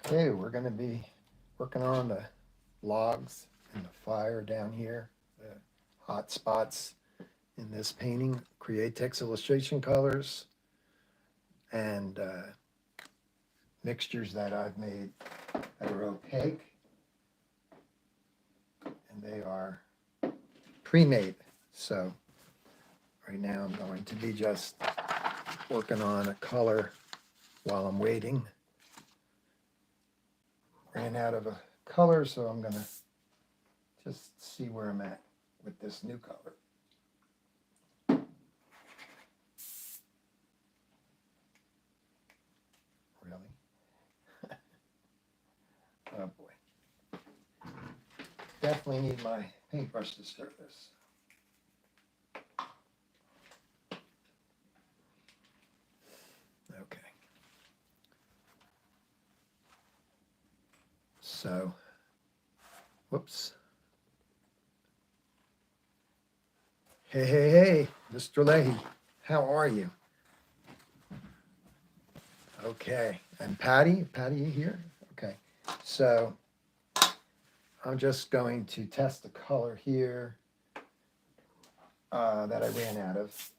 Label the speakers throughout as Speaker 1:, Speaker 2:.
Speaker 1: Okay, we're going to be working on the logs and the fire down here, the hot spots in this painting. Createx illustration colors and mixtures that I've made that are opaque, and they are pre-made. So right now I'm going to be just working on a color while I'm waiting. Ran out of a color, so I'm going to just see where I'm at with this new color. Really? Oh boy. Definitely need my paintbrush to stir this. Okay. So, whoops. Hey, Mr. Leahy, how are you? Okay, and Patty, you here? Okay, so I'm just going to test the color here that I ran out of.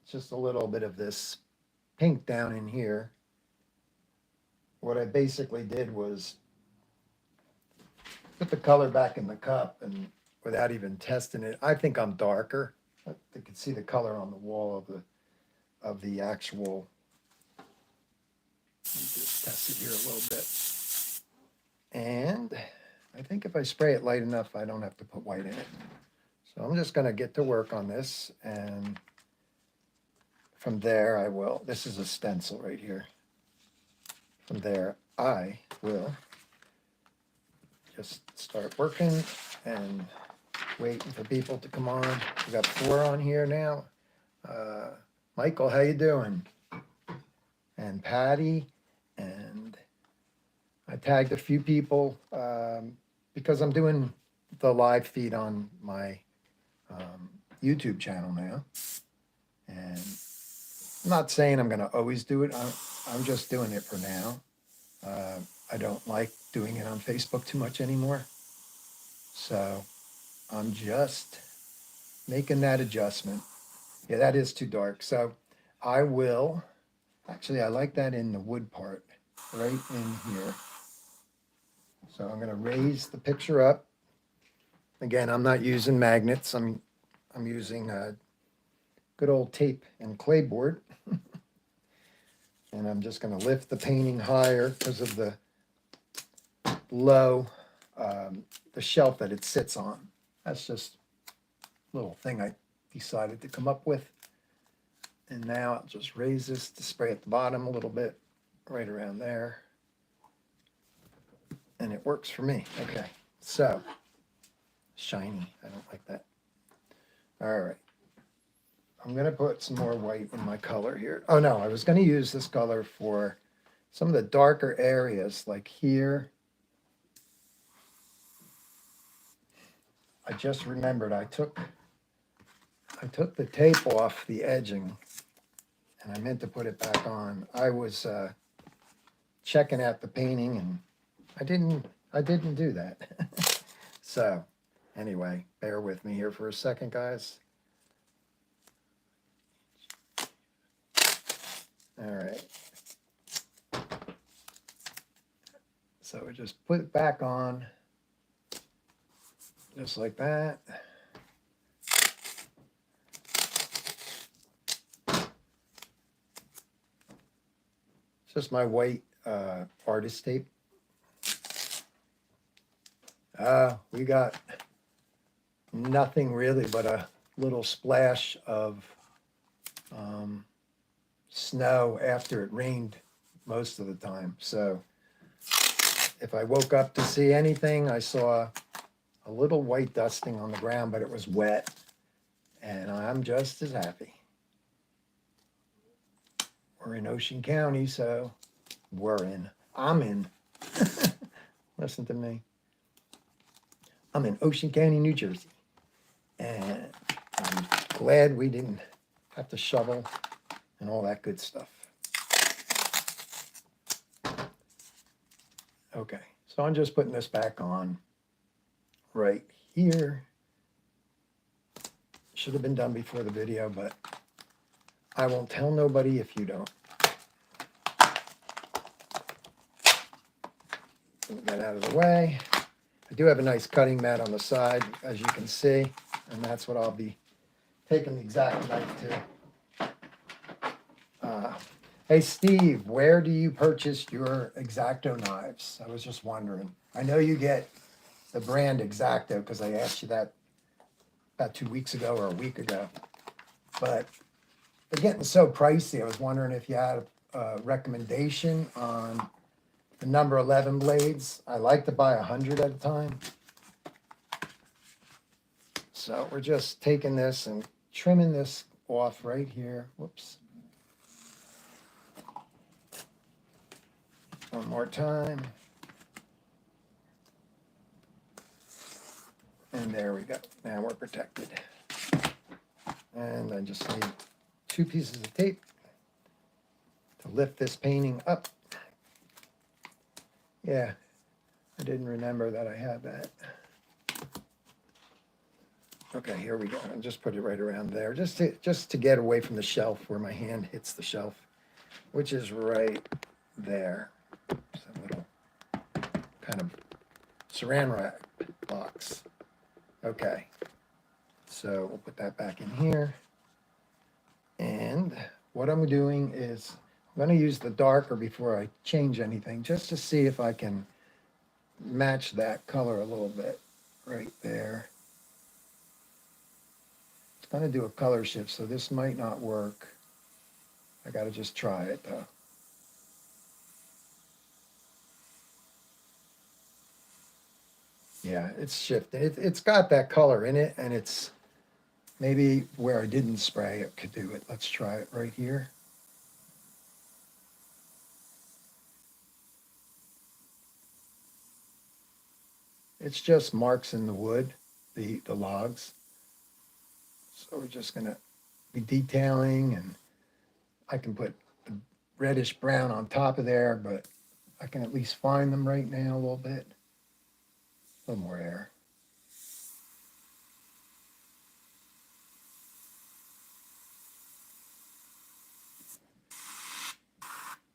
Speaker 1: Just a little bit of this pink down in here. What I basically did was put the color back in the cup and without even testing it. I think I'm darker. You can see the color on the wall of the actual. Let me just test it here a little bit. And I think if I spray it light enough, I don't have to put white in it. So I'm just going to get to work on this, and from there I will, this is a stencil right here. From there I will just start working and waiting for people to come on. We got 4 on here now. Michael, how you doing? And Patty, and I tagged a few people because I'm doing the live feed on my YouTube channel now. And I'm not saying I'm going to always do it. I'm just doing it for now. I don't like doing it on Facebook too much anymore. So I'm just making that adjustment. Yeah, that is too dark. So I will, actually, I like that in the wood part, right in here. So I'm going to raise the picture up. Again, I'm not using magnets. I'm using good old tape and clayboard. And I'm just going to lift the painting higher because of the low, the shelf that it sits on. That's just a little thing I decided to come up with. And now I'll just raise this to spray at the bottom a little bit, right around there. And it works for me. Okay, so shiny. I don't like that. All right. I'm going to put some more white in my color here. Oh, no, I was going to use this color for some of the darker areas, like here. I just remembered I took the tape off the edging, and I meant to put it back on. I was checking out the painting, and I didn't do that. So anyway, bear with me here for a second, guys. All right. So we just put it back on, just like that. It's just my white artist tape. We got nothing really but a little splash of snow after it rained most of the time. So if I woke up to see anything, I saw a little white dusting on the ground, but it was wet, and I'm just as happy. We're in Ocean County, so I'm in. Listen to me. I'm in Ocean County, New Jersey, and I'm glad we didn't have to shovel and all that good stuff. Okay, so I'm just putting this back on right here. Should have been done before the video, but I won't tell nobody if you don't. Get that out of the way. I do have a nice cutting mat on the side, as you can see, and that's what I'll be taking the exact knife to. Hey, Steve, where do you purchase your X-Acto knives? I was just wondering. I know you get the brand X-Acto because I asked you that about 2 weeks ago or a week ago. But they're getting so pricey. I was wondering if you had a recommendation on the number 11 blades. I like to buy 100 at a time. So we're just taking this and trimming this off right here. Whoops. One more time. And there we go. Now we're protected. And I just need 2 pieces of tape to lift this painting up. Yeah, I didn't remember that I had that. Okay, here we go. I'll just put it right around there, just to get away from the shelf where my hand hits the shelf, which is right there. It's a little kind of saran wrap box. Okay, so we'll put that back in here. And what I'm doing is I'm going to use the darker before I change anything, just to see if I can match that color a little bit right there. It's going to do a color shift, so this might not work. I got to just try it though. Yeah, it's shifting. It's got that color in it, and it's maybe where I didn't spray it could do it. Let's try it right here. It's just marks in the wood, the logs. So we're just going to be detailing, and I can put the reddish brown on top of there, but I can at least find them right now a little bit. A little more air.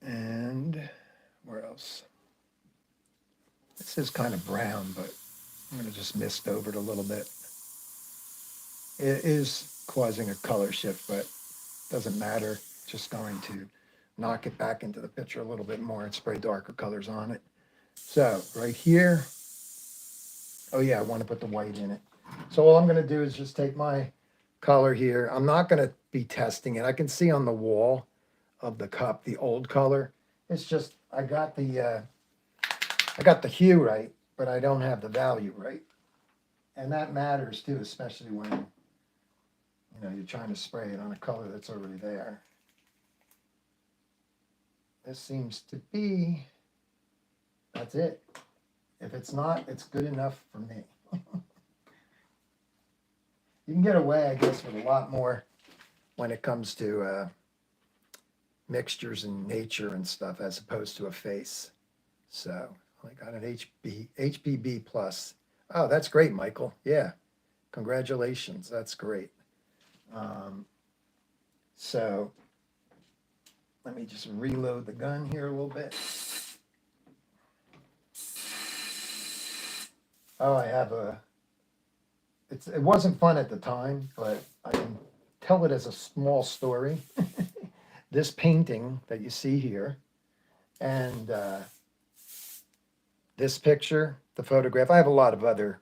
Speaker 1: And where else? This is kind of brown, but I'm going to just mist over it a little bit. It is causing a color shift, but doesn't matter. Just going to knock it back into the picture a little bit more and spray darker colors on it. So right here, oh yeah, I want to put the white in it. So all I'm going to do is just take my color here. I'm not going to be testing it. I can see on the wall of the cup the old color. It's just I got the hue right, but I don't have the value right. And that matters too, especially when you're trying to spray it on a color that's already there. This seems to be, that's it. If it's not, it's good enough for me. You can get away, I guess, with a lot more when it comes to mixtures in nature and stuff as opposed to a face. So I got an HPB plus. Oh, that's great, Michael. Yeah, congratulations. That's great. So let me just reload the gun here a little bit. Oh, I have it wasn't fun at the time, but I can tell it as a small story. This painting that you see here, and this picture, the photograph. I have a lot of other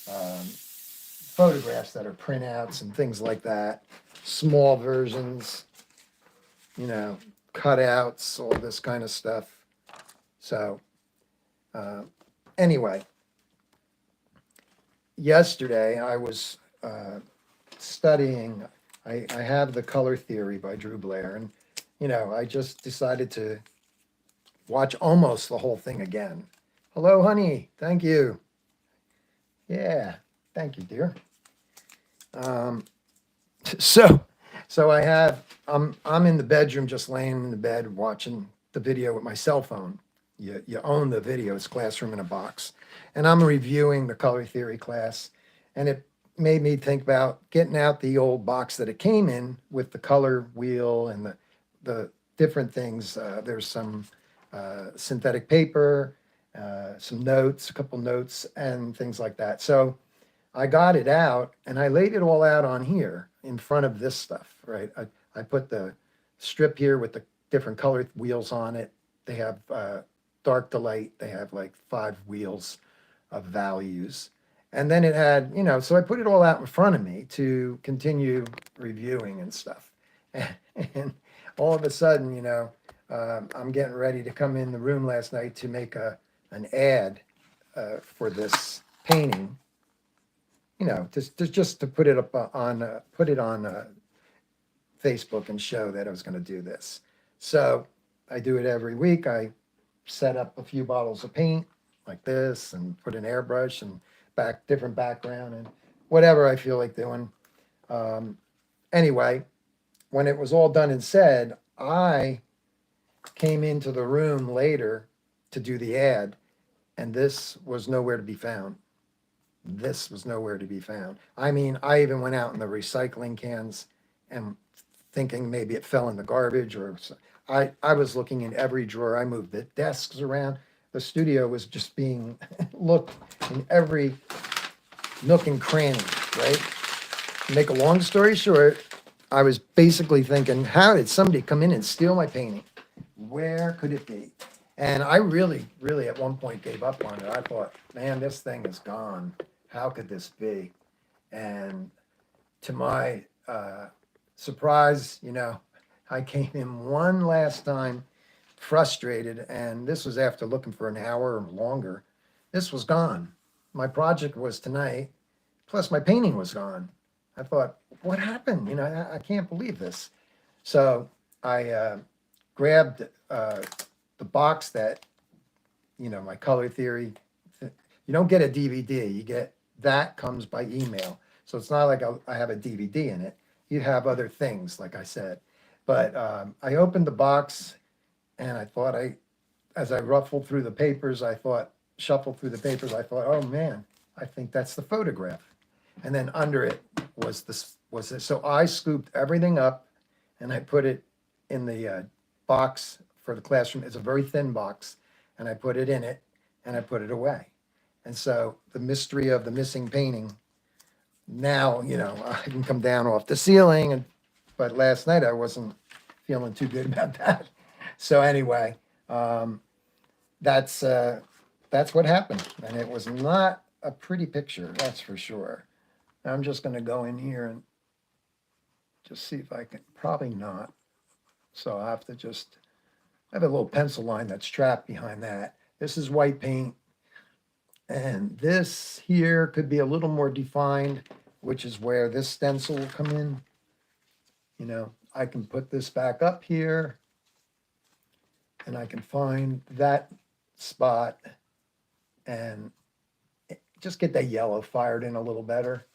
Speaker 1: photographs that are printouts and things like that, small versions, cutouts, all this kind of stuff. So anyway, yesterday I was studying. I have The Color Theory by Drew Blair, and I just decided to watch almost the whole thing again. Hello, honey. Thank you. Yeah, thank you, dear. So I have I'm in the bedroom, just laying in the bed watching the video with my cell phone. you own the video. It's Classroom in a Box. And I'm reviewing the color theory class. And it made me think about getting out the old box that it came in with the color wheel and the different things. There's some synthetic paper, some notes, a couple notes, and things like that. So I got it out and I laid it all out on here in front of this stuff, right? I put the strip here with the different colored wheels on it. They have dark to light. They have like 5 wheels of values. And then it had, so I put it all out in front of me to continue reviewing and stuff. And all of a sudden, I'm getting ready to come in the room last night to make an ad for this painting, just to put it up on, Facebook and show that I was going to do this. So I do it every week. I set up a few bottles of paint like this and put an airbrush and different background and whatever I feel like doing. Anyway, when it was all done and said, I came into the room later to do the ad, and this was nowhere to be found. This was nowhere to be found. I mean, I even went out in the recycling cans and thinking maybe it fell in the garbage, or I was looking in every drawer. I moved the desks around. The studio was just being looked in every nook and cranny, right? To make a long story short, I was basically thinking, how did somebody come in and steal my painting? Where could it be? And I really, really at one point gave up on it. I thought, man, this thing is gone. How could this be? And to my surprise, I came in one last time frustrated, and this was after looking for an hour or longer. This was gone. My project was tonight, plus my painting was gone. I thought, what happened? I can't believe this. So I grabbed the box that, my color theory. You don't get a DVD. You get that comes by email. So it's not like I have a DVD in it. You have other things, like I said. But I opened the box, and I thought as I shuffled through the papers, I thought, oh man, I think that's the photograph. And then under it was this. So I scooped everything up, and I put it in the box for the classroom. It's a very thin box, and I put it in it, and I put it away. And so the mystery of the missing painting. Now, I can come down off the ceiling, but last night I wasn't feeling too good about that. So anyway, that's what happened, and it was not a pretty picture, that's for sure. I'm just going to go in here and just see if I can. Probably not. So I have to I have a little pencil line that's trapped behind that. This is white paint, and this here could be a little more defined, which is where this stencil will come in. I can put this back up here, and I can find that spot and just get that yellow fired in a little better.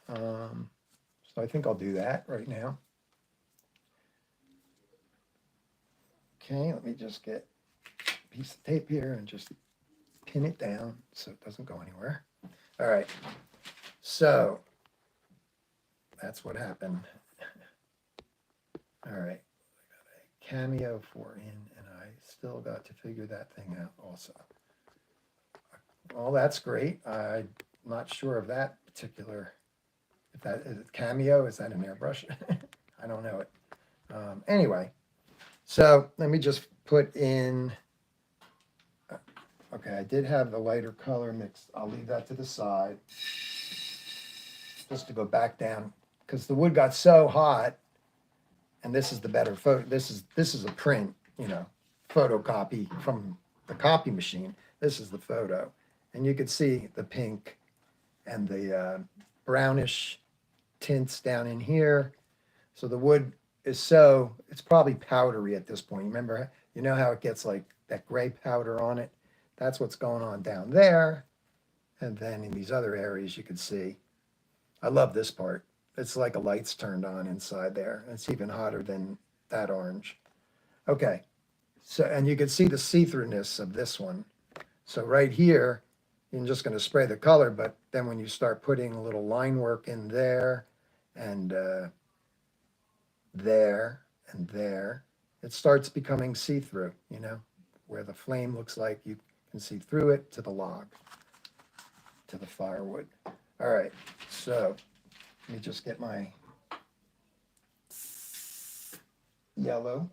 Speaker 1: So I think I'll do that right now. Okay, let me just get a piece of tape here and just pin it down so it doesn't go anywhere. All right, so that's what happened. All right, I got a Cameo 4 in, and I still got to figure that thing out also. Well, that's great. I'm not sure of that particular, if that is Cameo, is that an airbrush? I don't know it. Anyway, so let me just put in, okay, I did have the lighter color mixed. I'll leave that to the side just to go back down, because the wood got so hot, and this is the better photo. This is a print, photocopy from the copy machine. This is the photo, and you could see the pink and the brownish tints down in here. So the wood is it's probably powdery at this point. Remember, how it gets like that gray powder on it? That's what's going on down there. And then in these other areas, you can see, I love this part. It's like a light's turned on inside there. It's even hotter than that orange. Okay, So, and you can see the see-throughness of this one. So right here, you're just going to spray the color, but then when you start putting a little line work in there and there and there, it starts becoming see-through, you know, where the flame looks like you can see through it to the log, to the firewood. All right, so let me just get my yellow.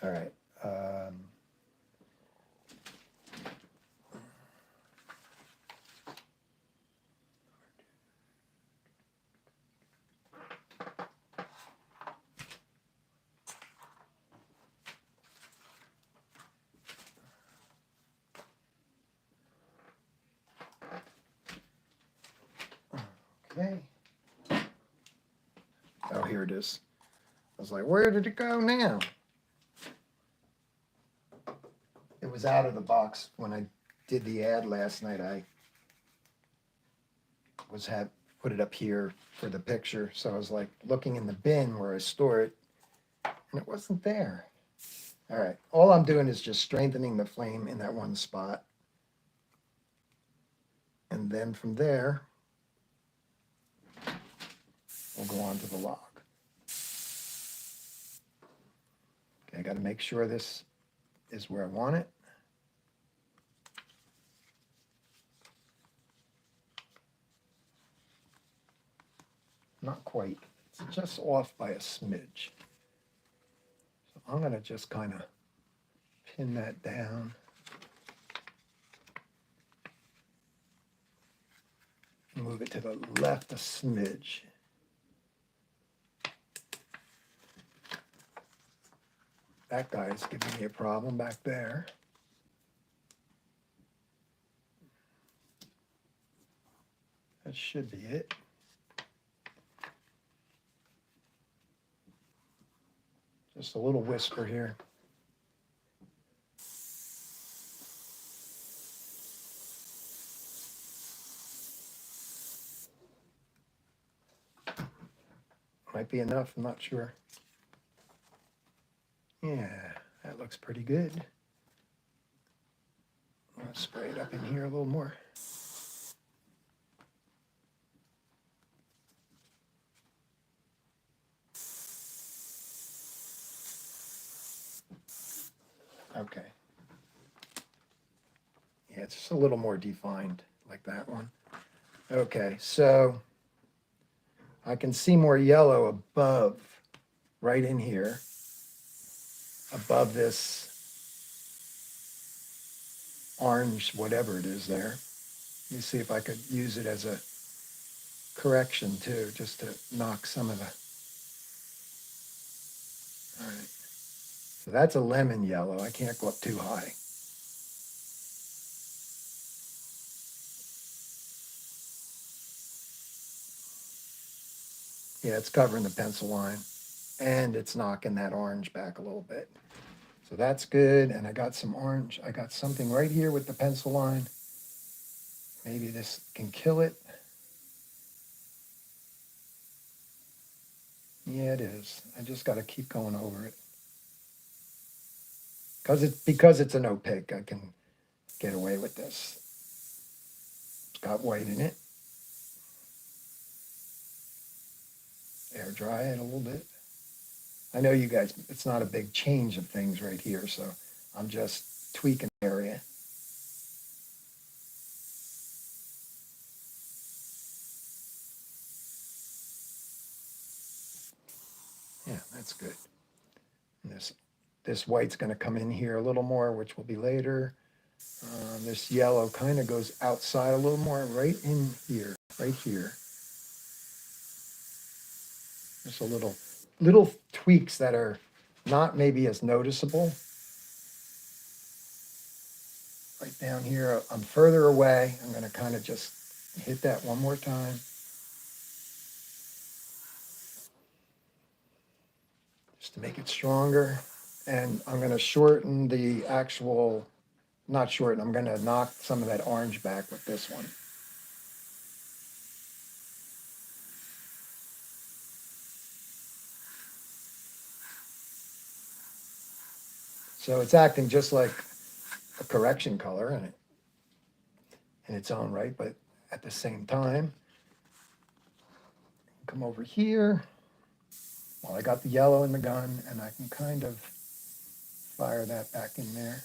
Speaker 1: All right. Okay. Oh, here it is. I was like, where did it go now? It was out of the box when I did the ad last night. I put it up here for the picture. So I was like looking in the bin where I store it, and it wasn't there. All right, all I'm doing is just strengthening the flame in that one spot. And then from there, we'll go on to the log. Okay, I got to make sure this is where I want it. Not quite. It's just off by a smidge. So I'm going to just kind of pin that down. Move it to the left a smidge. That guy's giving me a problem back there. That should be it. Just a little whisper here. Might be enough, I'm not sure. Yeah, that looks pretty good. Let's spray it up in here a little more. Okay. Yeah, it's just a little more defined like that one. Okay, so I can see more yellow above, right in here, above this orange, whatever it is there. Let me see if I could use it as a correction too, just to knock some of the, all right. So that's a lemon yellow. I can't go up too high. Yeah, it's covering the pencil line and it's knocking that orange back a little bit. So that's good. And I got some orange. I got something right here with the pencil line. Maybe this can kill it. Yeah, it is. I just got to keep going over it. Because it's an opaque, I can get away with this. It's got white in it. Air dry it a little bit. I know you guys, it's not a big change of things right here, so I'm just tweaking the area. Yeah, that's good. And this white's going to come in here a little more, which will be later. This yellow kind of goes outside a little more, right in here, right here. Just a little tweaks that are not maybe as noticeable. Right down here, I'm further away. I'm going to kind of just hit that one more time. Just to make it stronger. And I'm going to shorten the actual not short, and I'm gonna knock some of that orange back with this one. So it's acting just like a correction color in its own right, but at the same time, come over here. Well, I got the yellow in the gun, and I can kind of fire that back in there.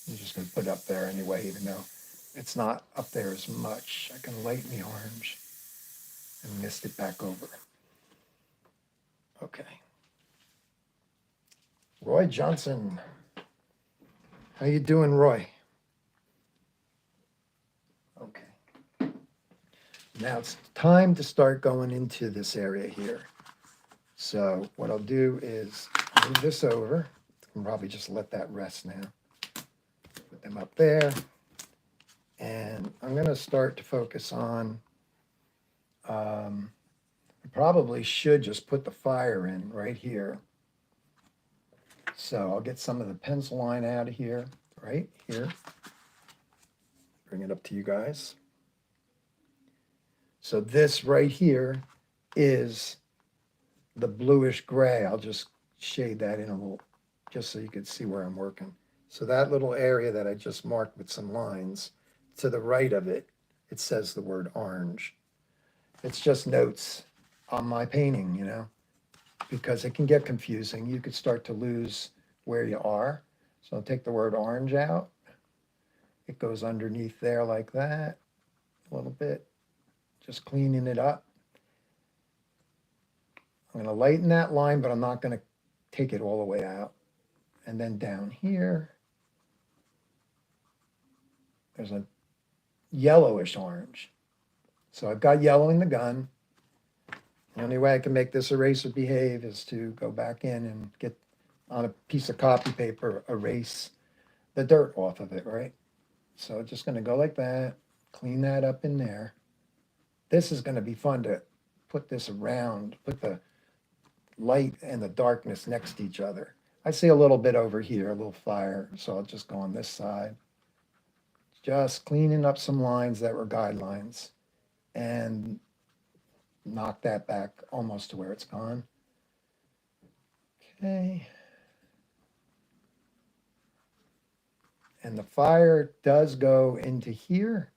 Speaker 1: I'm just going to put it up there anyway, even though it's not up there as much. I can lighten the orange and mist it back over. Okay. Roy Johnson. How you doing, Roy? Okay. Now it's time to start going into this area here. So what I'll do is move this over. I can probably just let that rest now. Put them up there. And I'm going to start to focus on, I probably should just put the fire in right here. So I'll get some of the pencil line out of here, right here. Bring it up to you guys. So this right here is the bluish gray. I'll just shade that in a little, just so you can see where I'm working. So that little area that I just marked with some lines, to the right of it, it says the word orange. It's just notes on my painting, you know, because it can get confusing. You could start to lose where you are. So I'll take the word orange out. It goes underneath there like that, a little bit, just cleaning it up. I'm going to lighten that line, but I'm not going to take it all the way out. And then down here, there's a yellowish orange. So I've got yellow in the gun. The only way I can make this eraser behave is to go back in and get on a piece of copy paper, erase the dirt off of it, right? So just going to go like that, clean that up in there. This is going to be fun to put this around, put the light and the darkness next to each other. I see a little bit over here, a little fire, so I'll just go on this side. Just cleaning up some lines that were guidelines and knock that back almost to where it's gone. Okay. And the fire does go into here,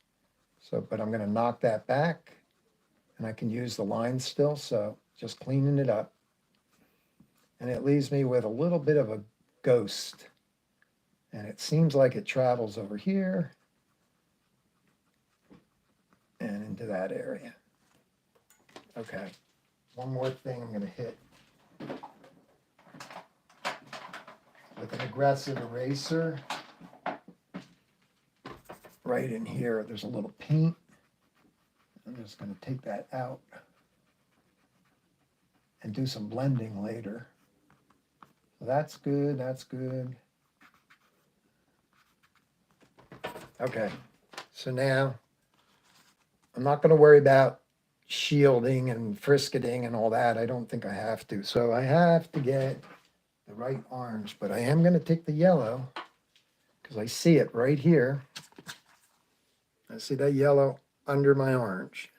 Speaker 1: so, but I'm going to knock that back, and I can use the line still, so just cleaning it up. And it leaves me with a little bit of a ghost, and it seems like it travels over here and into that area. Okay, one more thing I'm going to hit with an aggressive eraser. Right in here, there's a little paint. I'm just going to take that out and do some blending later. So that's good, that's good. Okay, so now I'm not going to worry about shielding and frisketing and all that. I don't think I have to. So I have to get the right orange, but I am going to take the yellow because I see it right here. I see that yellow under my orange.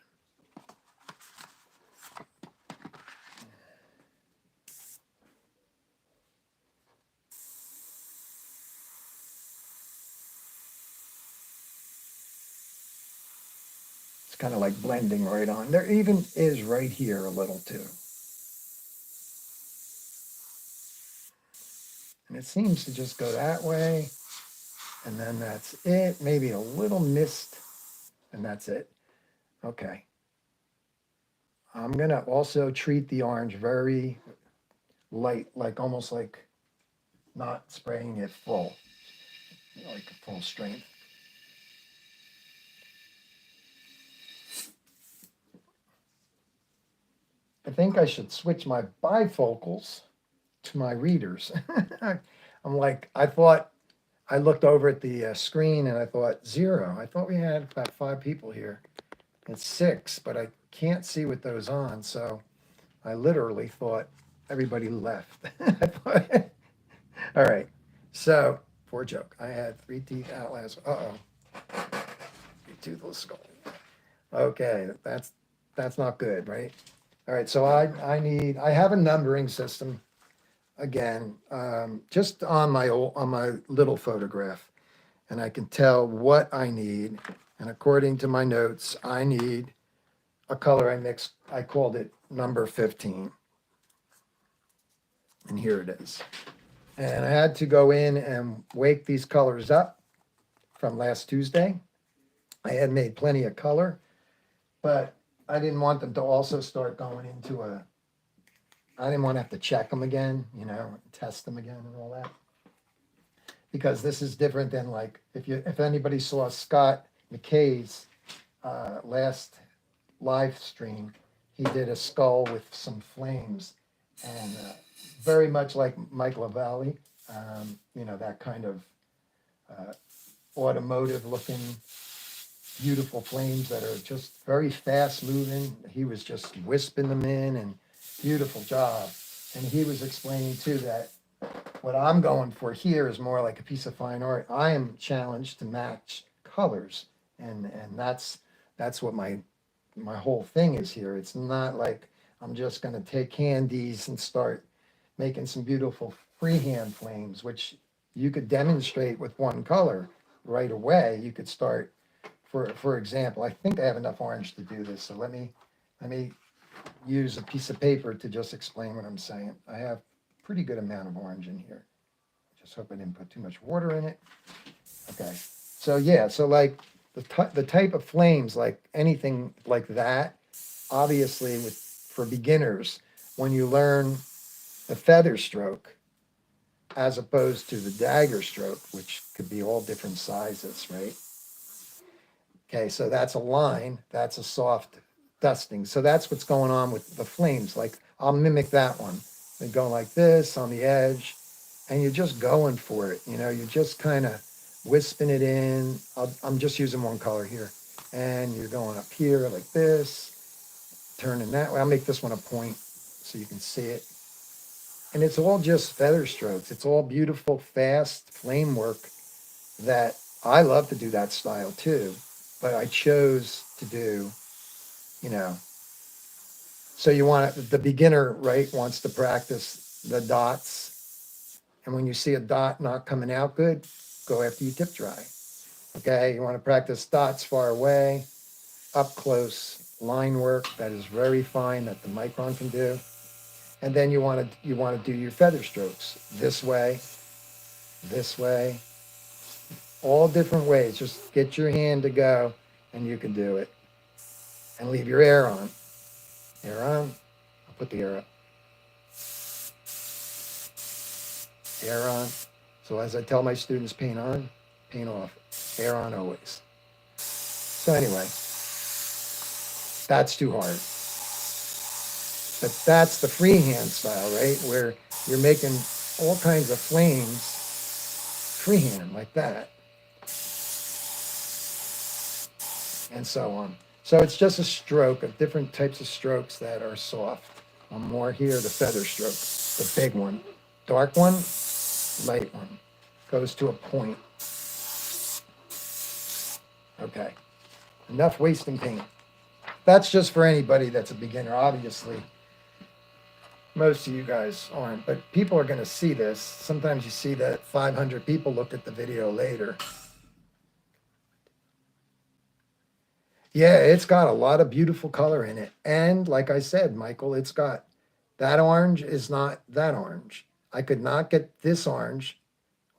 Speaker 1: It's kind of like blending right on. There even is right here a little too. And it seems to just go that way. And then that's it. Maybe a little mist. And that's it. Okay. I'm going to also treat the orange very light, like almost like not spraying it full, like full strength. I think I should switch my bifocals to my readers. I'm like, I looked over at the screen and I thought 0. I thought we had about 5 people here. It's 6, but I can't see with those on. So I literally thought everybody left. I thought, all right. So, poor joke. I had 3 teeth out last. Uh-oh. Toothless skull. Okay, that's not good, right? All right, so I have a numbering system again, just on my little photograph, and I can tell what I need. And according to my notes, I need a color I mixed. I called it number 15, and here it is. And I had to go in and wake these colors up from last Tuesday. I had made plenty of color, but I didn't want them to also start going into I didn't want to have to check them again, test them again and all that. Because this is different than like, if anybody saw Scott McKay's last live stream, he did a skull with some flames, and very much like Mike LaValle, that kind of automotive looking, beautiful flames that are just very fast moving. He was just wisping them in, and beautiful job. And he was explaining too that what I'm going for here is more like a piece of fine art. I am challenged to match colors, and that's what my whole thing is here. It's not like I'm just going to take candies and start making some beautiful freehand flames, which you could demonstrate with one color right away. You could start, for example, I think I have enough orange to do this. So let me use a piece of paper to just explain what I'm saying. I have a pretty good amount of orange in here. Just hope I didn't put too much water in it. Okay. So yeah, so like the type of flames, like anything like that, obviously for beginners, when you learn the feather stroke as opposed to the dagger stroke, which could be all different sizes, right? Okay, so that's a line, that's a soft dusting. So that's what's going on with the flames. Like I'll mimic that one. They go like this on the edge, and you're just going for it. You're just kind of wisping it in. I'm just using one color here. And you're going up here like this, turning that way. I'll make this one a point so you can see it. And it's all just feather strokes. It's all beautiful, fast flame work that I love to do that style too. But I chose to do, so the beginner, right, wants to practice the dots. And when you see a dot not coming out good, go after you tip dry. Okay, you want to practice dots far away, up close, line work that is very fine that the micron can do. And then you want to do your feather strokes this way, all different ways. Just get your hand to go and you can do it. And leave your air on. Air on. I'll put the air up. Air on. So as I tell my students, paint on, paint off. Air on always. So anyway, that's too hard. But that's the freehand style, right? Where you're making all kinds of flames freehand like that. And so on. So it's just a stroke of different types of strokes that are soft. One more here, the feather stroke, the big one. Dark one, light one. Goes to a point. Okay. Enough wasting paint. That's just for anybody that's a beginner. Obviously, most of you guys aren't, but people are going to see this. Sometimes you see that 500 people looked at the video later. Yeah, it's got a lot of beautiful color in it. And like I said, Michael, it's got that orange is not that orange. I could not get this orange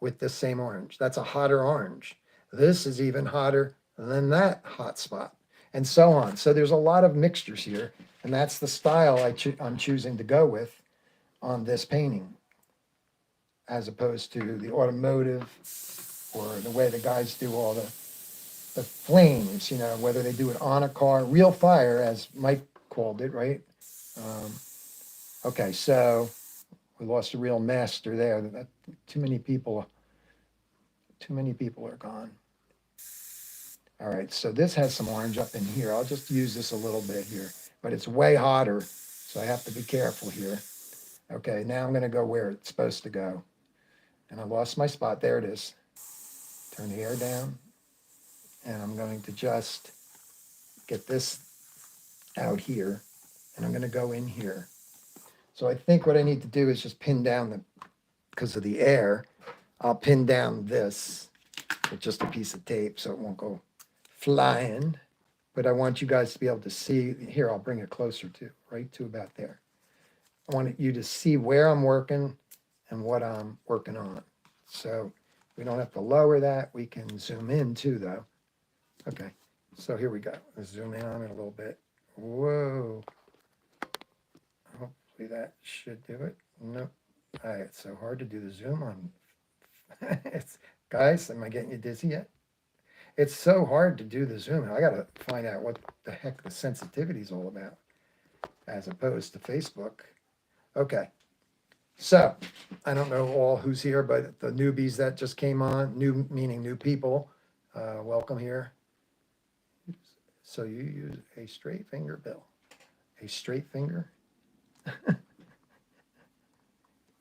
Speaker 1: with this same orange. That's a hotter orange. This is even hotter than that hot spot, and so on. So there's a lot of mixtures here, and that's the style I'm choosing to go with on this painting, as opposed to the automotive or the way the guys do all the flames, whether they do it on a car, real fire, as Mike called it, right? Okay, so we lost a real master there. Too many people are gone. All right, so this has some orange up in here. I'll just use this a little bit here, but it's way hotter, so I have to be careful here. Okay, now I'm gonna go where it's supposed to go. And I lost my spot. There it is. Turn the air down. And I'm going to just get this out here. And I'm gonna go in here. So I think what I need to do is just pin down because of the air, I'll pin down this with just a piece of tape so it won't go flying. But I want you guys to be able to see, here, I'll bring it closer to, right to about there. I want you to see where I'm working and what I'm working on. So we don't have to lower that. We can zoom in too, though. Okay, so here we go. Let's zoom in on it a little bit. Whoa. Hopefully that should do it. Nope. All right, it's so hard to do the zoom on. Guys, am I getting you dizzy yet? It's so hard to do the zoom. I got to find out what the heck the sensitivity is all about as opposed to Facebook. Okay. So I don't know all who's here, but the newbies that just came on, new meaning new people, welcome here. So you use a straight finger, Bill. A straight finger?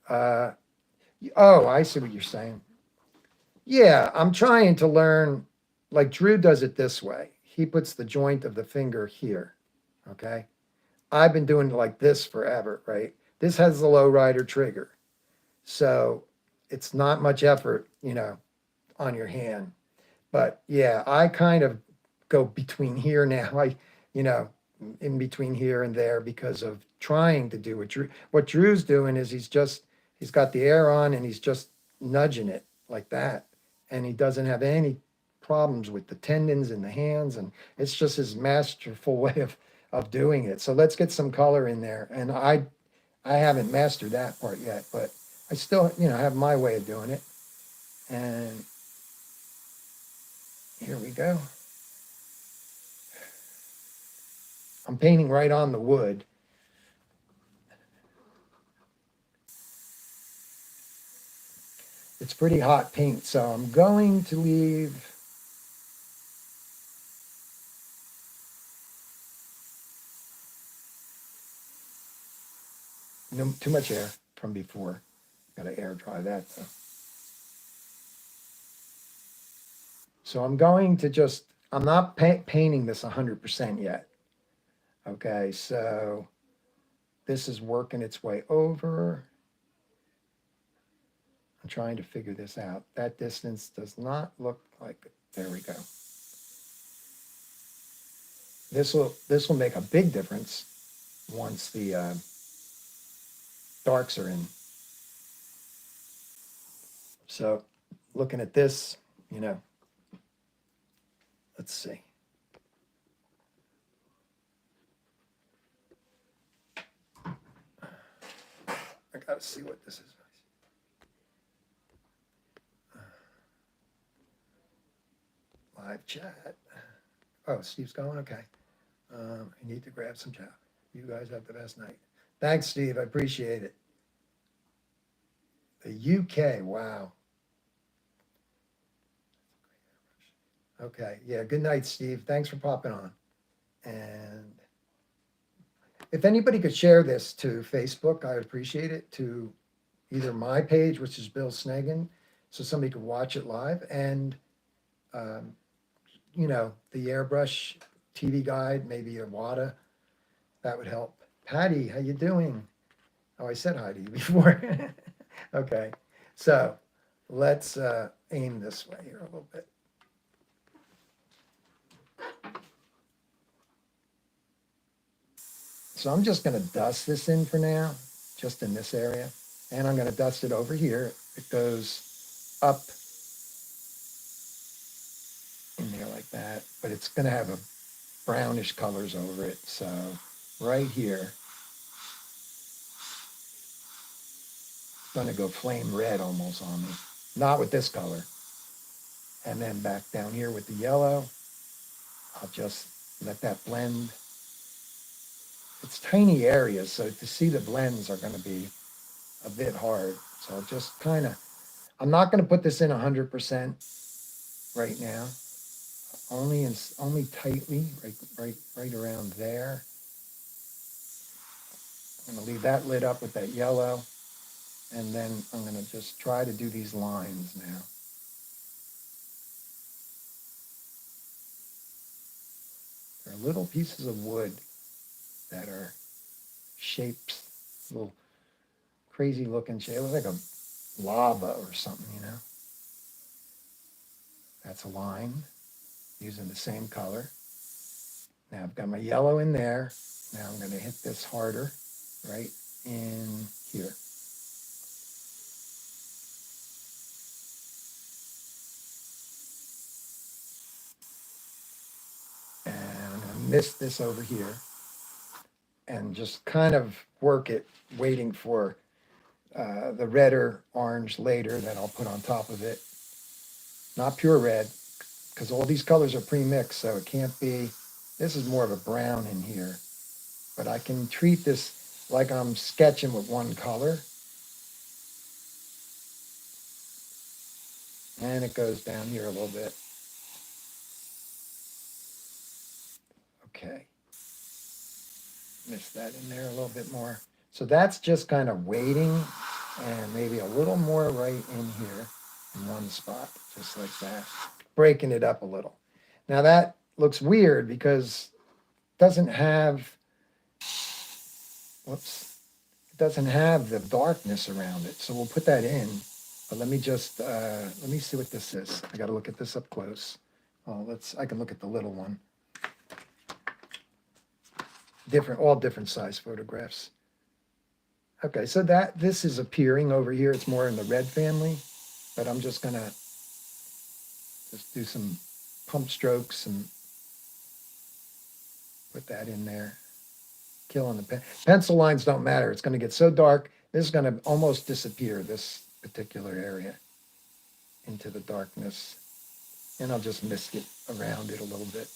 Speaker 1: Oh, I see what you're saying. Yeah, I'm trying to learn, like Drew does it this way. He puts the joint of the finger here, okay? I've been doing it like this forever, right? This has the low rider trigger. So it's not much effort, on your hand. But yeah, I kind of go between here now. In between here and there because of trying to do what Drew's doing is he's got the air on and he's just nudging it like that. And he doesn't have any problems with the tendons in the hands. And it's just his masterful way of doing it. So let's get some color in there. And I haven't mastered that part yet, but I still, have my way of doing it. And here we go. I'm painting right on the wood. It's pretty hot paint, so I'm going to leave no too much air from before. Got to air dry that though. So I'm going to I'm not painting this 100% yet. Okay, so this is working its way over. I'm trying to figure this out. That distance does not look like it. There we go. This will make a big difference once the darks are in. So looking at this, let's see. I gotta see what this is. Live chat. Oh, Steve's going? Okay. I need to grab some chow. You guys have the best night. Thanks, Steve. I appreciate it. The UK. Wow. Okay. Yeah. Good night, Steve. Thanks for popping on. And if anybody could share this to Facebook, I would appreciate it, to either my page, which is Bill Sneggin, so somebody could watch it live, and the Airbrush TV guide, maybe a WADA, that would help. Patty, how you doing? Oh, I said hi to you before. Okay, so let's aim this way here a little bit. So I'm just going to dust this in for now, just in this area. And I'm going to dust it over here. It goes up in there like that, but it's going to have a brownish colors over it. So right here, it's going to go flame red almost on me. Not with this color. And then back down here with the yellow, I'll just let that blend. it's tiny areas, so to see the blends are going to be a bit hard. So I'll just kind of, I'm not going to put this in 100% right now. Only tightly, right around there. I'm going to leave that lit up with that yellow, and then I'm going to just try to do these lines now. There are little pieces of wood that are shapes, little crazy looking shape. It looks like a lava or something, you know. That's a line using the same color. Now I've got my yellow in there. Now I'm going to hit this harder right in here. And I'm going to mist this over here and just kind of work it, waiting for the redder orange later that I'll put on top of it. Not pure red, because all these colors are pre-mixed, so it can't be, this is more of a brown in here. But I can treat this like I'm sketching with one color. And it goes down here a little bit. Okay. Mix that in there a little bit more. So that's just kind of waiting, and maybe a little more right in here in one spot, just like that. Breaking it up a little. Now that looks weird because it doesn't have, whoops, it doesn't have the darkness around it. So we'll put that in. But let me just, let me see what this is. I got to look at this up close. Oh, I can look at the little one. All different size photographs. Okay, so this is appearing over here. It's more in the red family, but I'm just gonna just do some pump strokes and put that in there. Killing the pen. Pencil lines don't matter. It's gonna get so dark. This is gonna almost disappear, this particular area, into the darkness. And I'll just mist it around it a little bit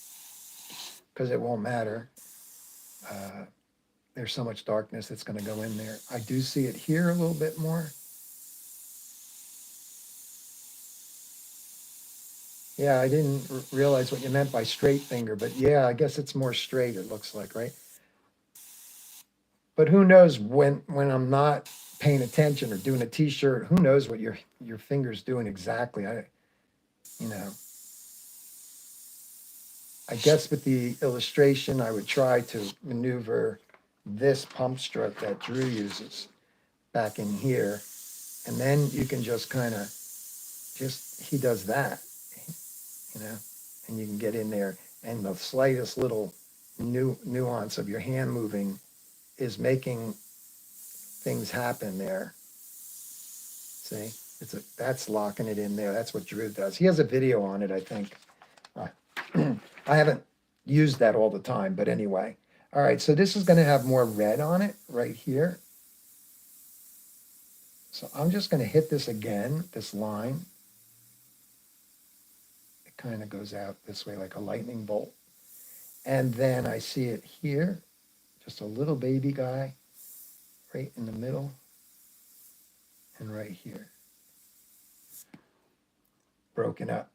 Speaker 1: because it won't matter. There's so much darkness that's going to go in there. I do see it here a little bit more. Yeah, I didn't realize what you meant by straight finger, but yeah, I guess it's more straight, it looks like, right? But who knows when I'm not paying attention or doing a t-shirt, who knows what your finger's doing exactly. You know, I guess with the illustration, I would try to maneuver this pump stroke that Drew uses back in here. And then you can just kind of, he does that, you know, and you can get in there. And the slightest little nuance of your hand moving is making things happen there. See, that's locking it in there. That's what Drew does. He has a video on it, I think. I haven't used that all the time, but anyway. All right, so this is going to have more red on it right here. So I'm just going to hit this again, this line. It kind of goes out this way like a lightning bolt. And then I see it here, just a little baby guy right in the middle and right here. Broken up.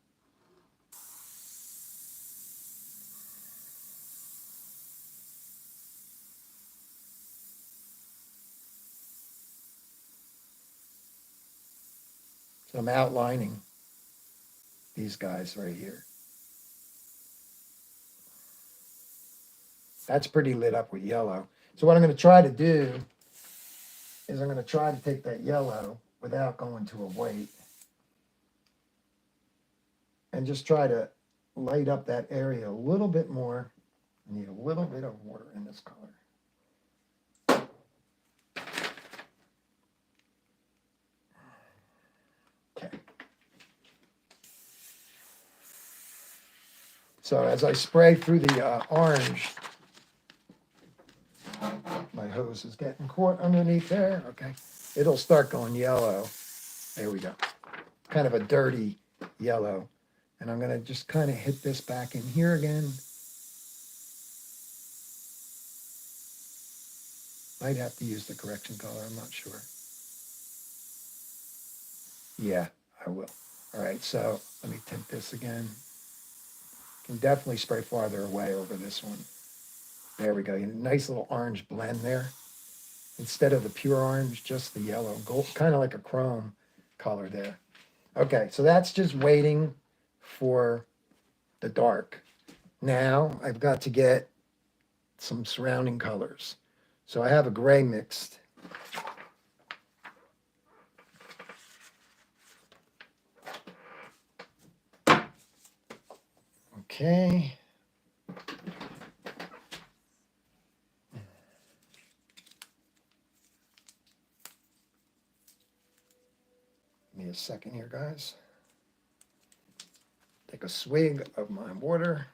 Speaker 1: So I'm outlining these guys right here. That's pretty lit up with yellow. So what I'm going to try to do is I'm going to try to take that yellow without going to a white and just try to light up that area a little bit more. I need a little bit of water in this color. Okay. So as I spray through the orange, my hose is getting caught underneath there. Okay. It'll start going yellow. There we go. Kind of a dirty yellow. And I'm going to just kind of hit this back in here again. Might have to use the correction color, I'm not sure. Yeah, I will. All right, so let me tint this again. Can definitely spray farther away over this one. There we go. Nice little orange blend there. Instead of the pure orange, just the yellow, gold, kind of like a chrome color there. Okay, so that's just waiting for the dark. Now I've got to get some surrounding colors. So I have a gray mixed. Okay. Give me a second here, guys. Take a swig of my water.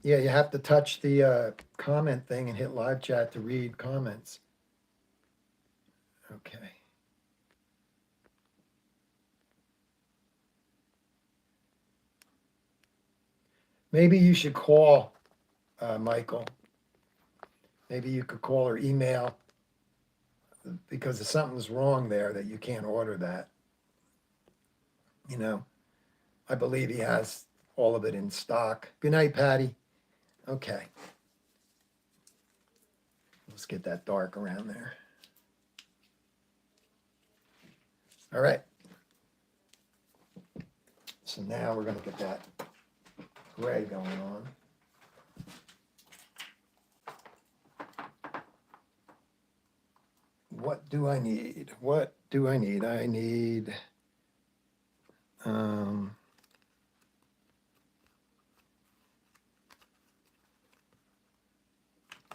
Speaker 1: Yeah, you have to touch the comment thing and hit live chat to read comments. Okay. Maybe you should call Michael. Maybe you could call or email because if something's wrong there that you can't order that. You know, I believe he has all of it in stock. Good night, Patty. Okay. Let's get that dark around there. All right. So now we're going to get that gray going on. What do I need? What do I need? I need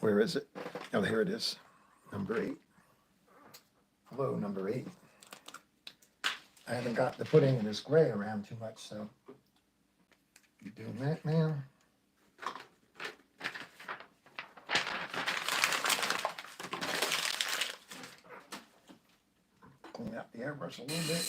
Speaker 1: where is it? Oh, here it is. Number 8. Hello, number 8. I haven't got to put any of this gray around too much, so you doing that now? Clean out the airbrush a little bit.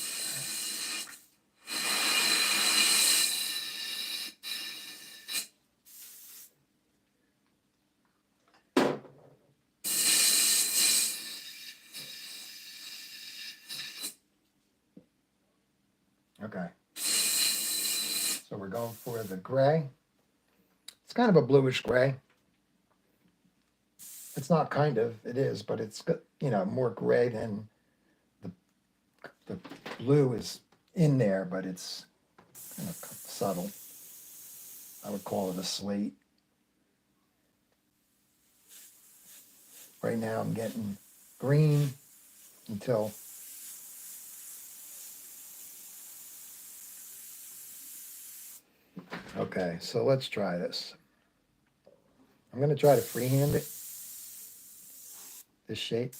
Speaker 1: Okay. So we're going for the gray. It's kind of a bluish gray. It's not kind of, it is, but it's, you know, more gray than the blue is in there, but it's kind of subtle. I would call it a slate. Right now I'm getting green until okay, so let's try this. I'm going to try to freehand it, this shape.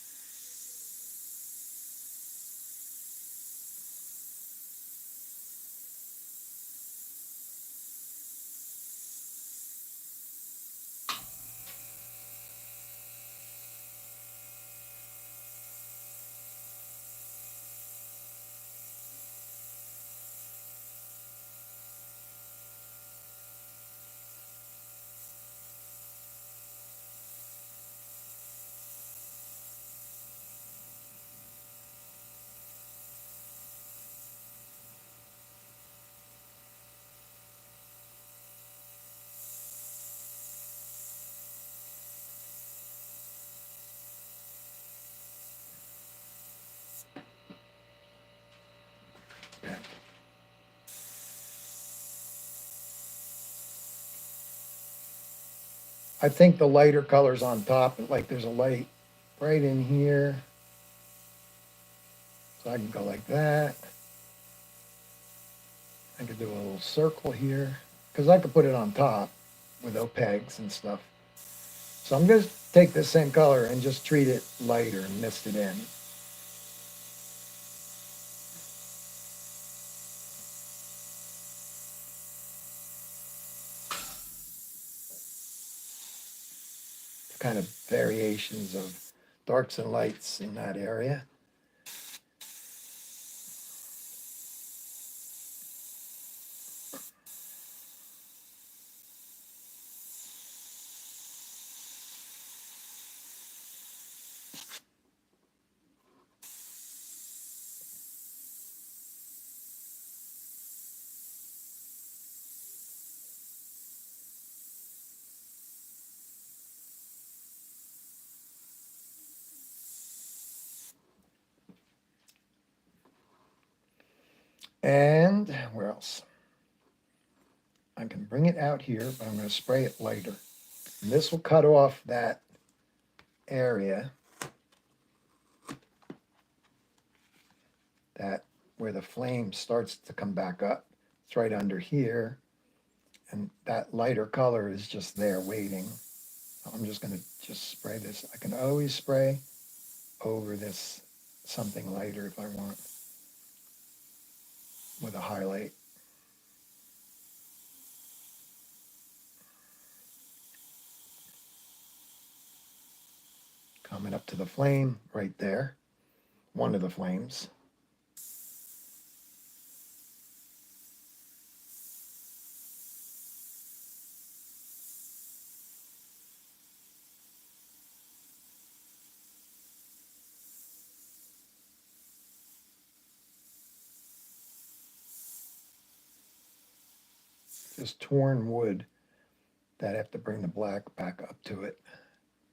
Speaker 1: I think the lighter colors on top, like there's a light right in here. So I can go like that. I could do a little circle here because I could put it on top with pegs and stuff. So I'm going to take this same color and just treat it lighter and mist it in. Kind of variations of darks and lights in that area. And where else? I can bring it out here, but I'm going to spray it lighter. And this will cut off that area that where the flame starts to come back up. It's right under here. And that lighter color is just there waiting. I'm just going to just spray this. I can always spray over this something lighter if I want with a highlight. Coming up to the flame right there, one of the flames. Just torn wood that I have to bring the black back up to it.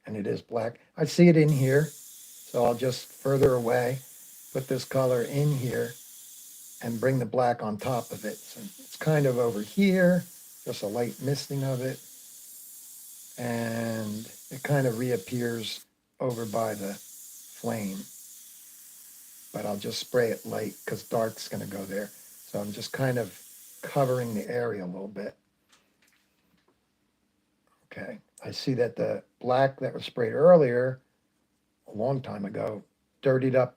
Speaker 1: And it is black. I see it in here, so I'll just further away, put this color in here and bring the black on top of it. So it's kind of over here, just a light misting of it. And it kind of reappears over by the flame. But I'll just spray it light because dark's going to go there. So I'm just kind of covering the area a little bit. Okay, I see that the black that was sprayed earlier, a long time ago, dirtied up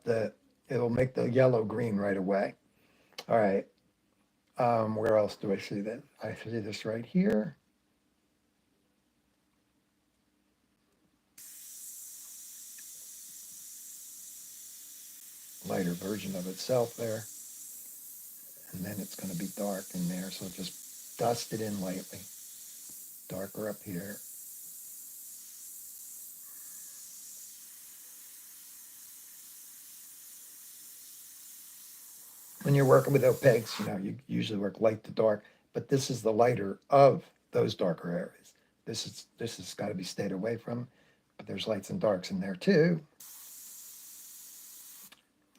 Speaker 1: it'll make the yellow green right away. All right, where else do I see that? I see this right here. Lighter version of itself there. And then it's going to be dark in there, so just dust it in lightly. Darker up here. When you're working with opaques, you usually work light to dark, but this is the lighter of those darker areas. This has got to be stayed away from, but there's lights and darks in there too.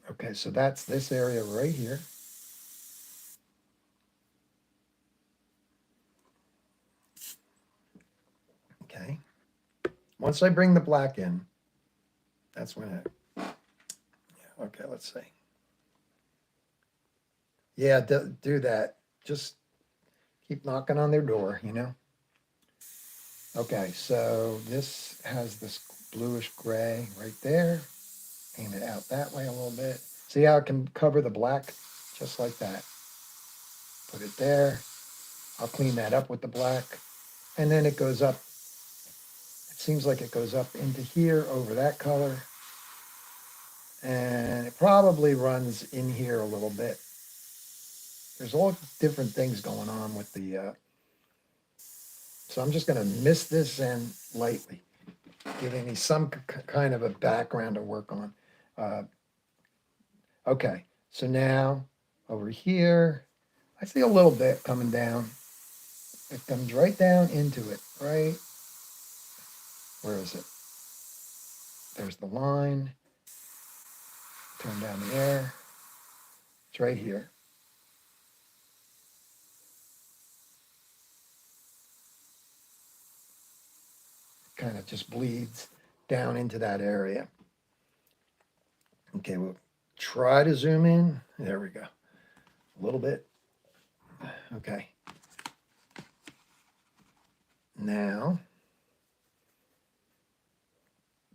Speaker 1: Okay, so that's this area right here. Okay. Once I bring the black in, that's when okay, let's see. Yeah, do that. Just keep knocking on their door, Okay, so this has this bluish gray right there. Aim it out that way a little bit. See how it can cover the black? Just like that. Put it there. I'll clean that up with the black. And then it goes up. It seems like it goes up into here over that color. And it probably runs in here a little bit. There's all different things going on with the, so I'm just going to mist this in lightly, giving me some kind of a background to work on. Okay, so now over here, I see a little bit coming down. It comes right down into it, right? Where is it? There's the line. Turn down the air. It's right here. Kind of just bleeds down into that area. Okay, we'll try to zoom in. There we go. A little bit. Okay. Now,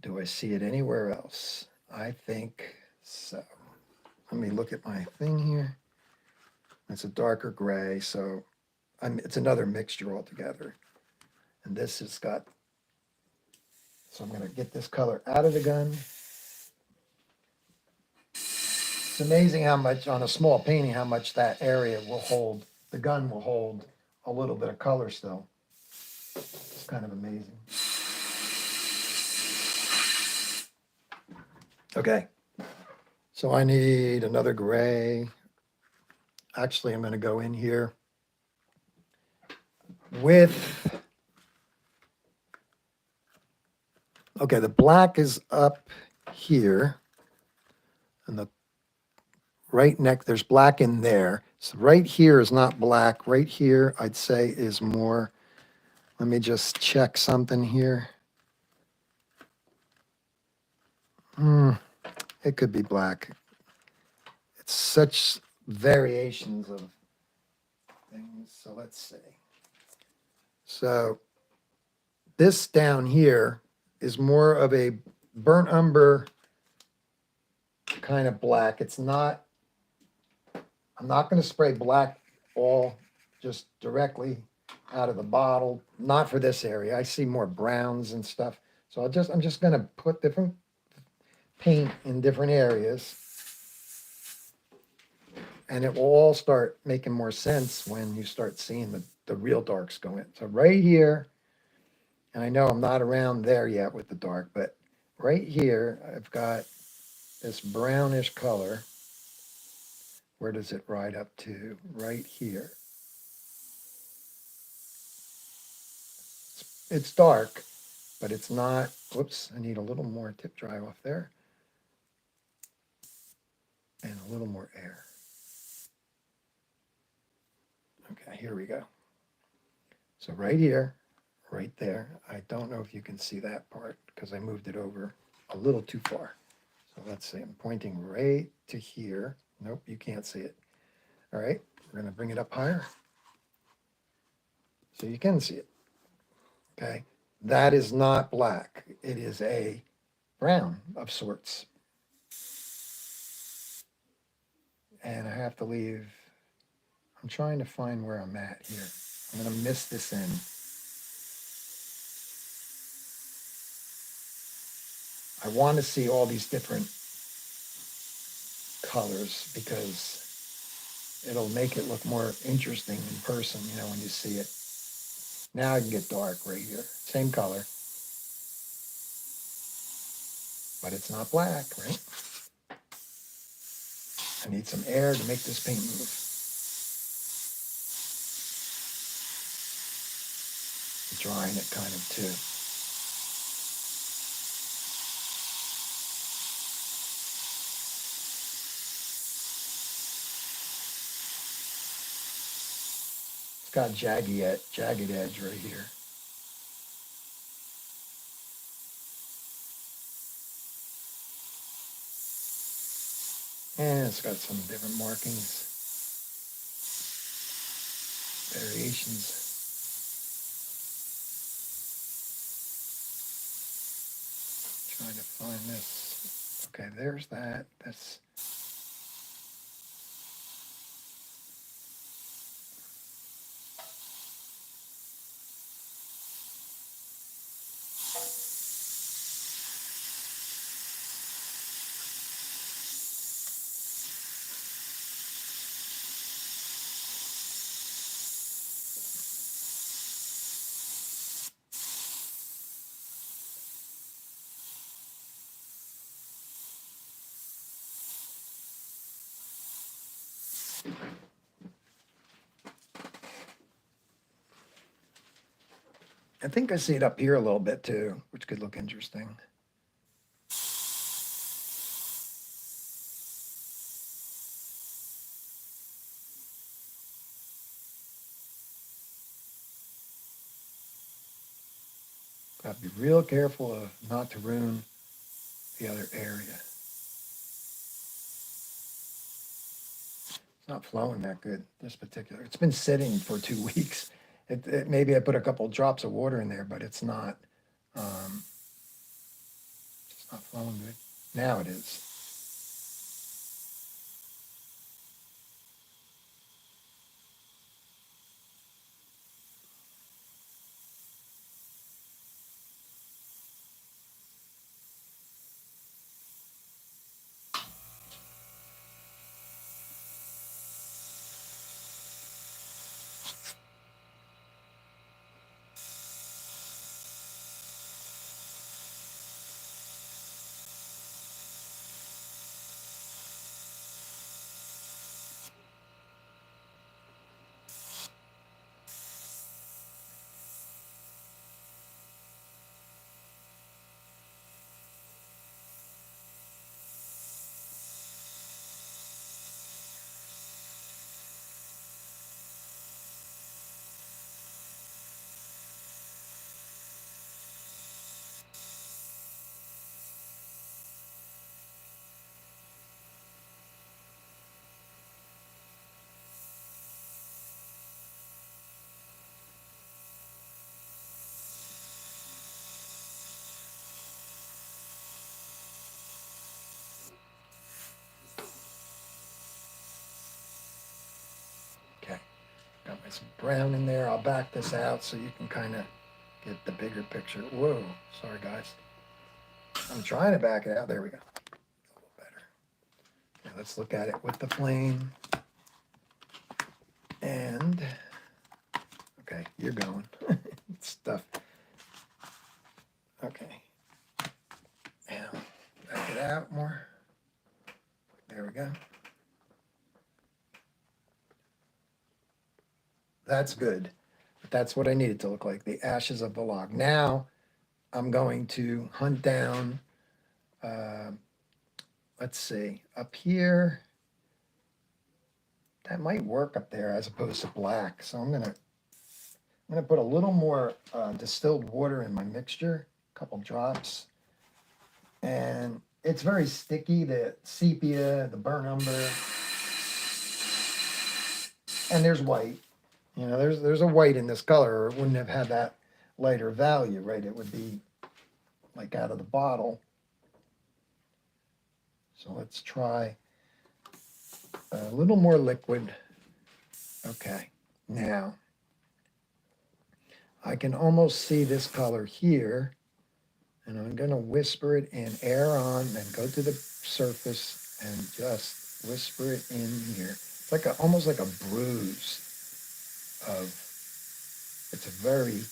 Speaker 1: do I see it anywhere else? I think so. Let me look at my thing here. It's a darker gray, so it's another mixture altogether. And this has got, so I'm going to get this color out of the gun. It's amazing how much, on a small painting, how much that area will hold, the gun will hold a little bit of color still. It's kind of amazing. Okay, so I need another gray. Actually, I'm going to go in here with, okay, the black is up here, and the right next, there's black in there. So right here is not black. Right here, I'd say is more, let me just check something here. It could be black. It's such variations of things. So let's see. So this down here is more of a burnt umber kind of black. It's not, I'm not going to spray black all just directly out of the bottle. Not for this area. I see more browns and stuff. So I'm just going to put different paint in different areas. And it will all start making more sense when you start seeing the real darks go in. So right here, and I know I'm not around there yet with the dark, but right here, I've got this brownish color. Where does it ride up to? Right here. It's dark, but it's not, whoops, I need a little more tip dry off there. And a little more air. Okay, here we go. So right here, right there, I don't know if you can see that part because I moved it over a little too far. So let's see, I'm pointing right to here. Nope, you can't see it. All right, we're gonna bring it up higher. So you can see it, okay? That is not black. It is a brown of sorts. And I have to leave, I'm trying to find where I'm at here. I'm gonna miss this in. I want to see all these different colors because it'll make it look more interesting in person, you know, when you see it. Now I can get dark right here. Same color, but it's not black, right? I need some air to make this paint move. Drying it kind of too. It's got jagged edge right here. And it's got some different markings, variations. Trying to find this. Okay, there's that. That's I think I see it up here a little bit too, which could look interesting. Got to be real careful of not to ruin the other area. It's not flowing that good, this particular. It's been sitting for 2 weeks. Maybe I put a couple drops of water in there, but it's um, not flowing good. Now it is. There's some brown in there. I'll back this out so you can kind of get the bigger picture. Whoa, sorry guys. I'm trying to back it out. There we go. A little better. Now let's look at it with the flame. And, okay, you're going. Stuff. Okay. Now, back it out more. There we go. That's good. But that's what I need it to look like, the ashes of the log. Now, I'm going to hunt down, let's see, up here. That might work up there as opposed to black. So I'm gonna put a little more distilled water in my mixture, a couple drops. And it's very sticky, the sepia, the burnt umber. And there's white. You know, there's a white in this color, or it wouldn't have had that lighter value, right? It would be like out of the bottle. So let's try a little more liquid. Okay, now I can almost see this color here, and I'm going to whisper it in, air on, and go to the surface and just whisper it in here. It's like almost like a bruise of, it's a very